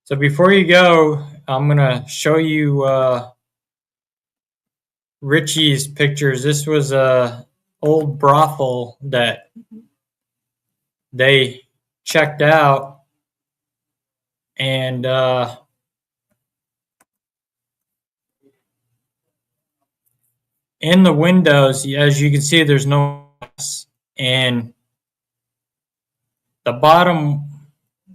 So before you go, I'm gonna show you Richie's pictures. This was a old brothel that they checked out, and in the windows, as you can see, there's no glass, and the bottom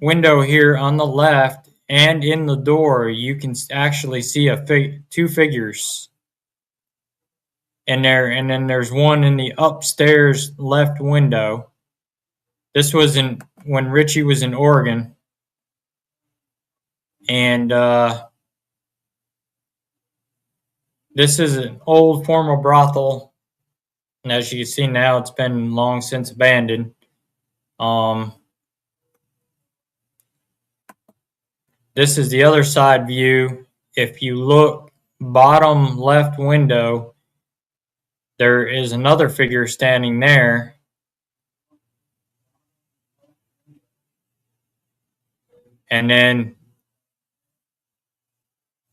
window here on the left and in the door, you can actually see two figures in there, and then there's one in the upstairs left window. This was when Richie was in Oregon, and this is an old former brothel, and as you can see now, it's been long since abandoned. This is the other side view. If you look bottom left window, there is another figure standing there. And then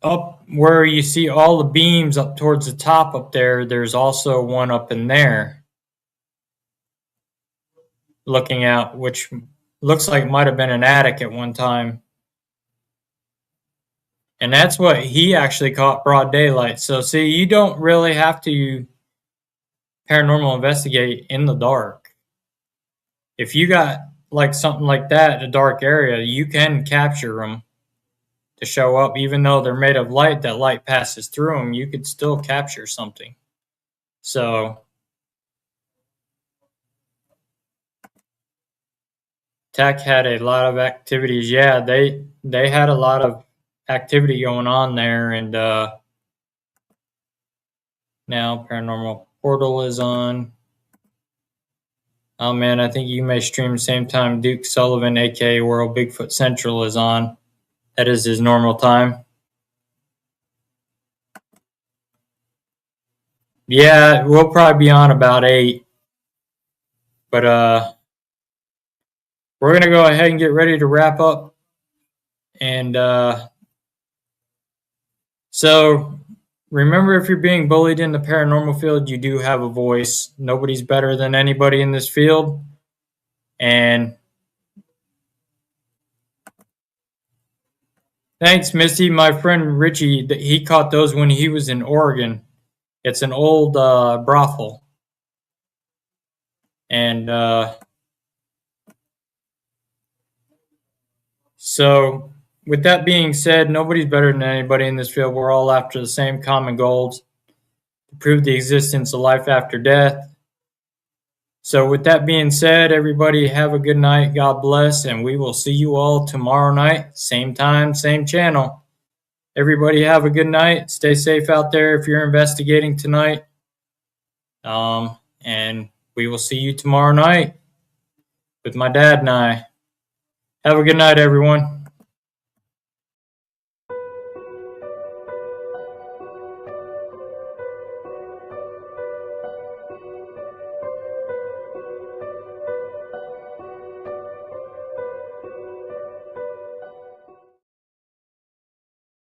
up where you see all the beams up towards the top up there, there's also one up in there looking out, which looks like it might have been an attic at one time. And that's what he actually caught broad daylight. So see, you don't really have to paranormal investigate in the dark. If you got like something like that in a dark area, you can capture them to show up. Even though they're made of light, that light passes through them, you could still capture something. So Tech had a lot of activities. Yeah, they had a lot of activity going on there, and now Paranormal Portal is on. Oh man, I think you may stream the same time Duke Sullivan, aka World Bigfoot Central, is on. That is his normal time. Yeah, we'll probably be on about 8, but we're gonna go ahead and get ready to wrap up. And so remember, if you're being bullied in the paranormal field, you do have a voice. Nobody's better than anybody in this field. And thanks, Misty. My friend Richie, he caught those when he was in Oregon. It's an old brothel. And so, with that being said, nobody's better than anybody in this field. We're all after the same common goals to prove the existence of life after death. So, with that being said, everybody have a good night. God bless, and we will see you all tomorrow night, same time, same channel. Everybody have a good night. Stay safe out there if you're investigating tonight. And we will see you tomorrow night with my dad and I. Have a good night, everyone.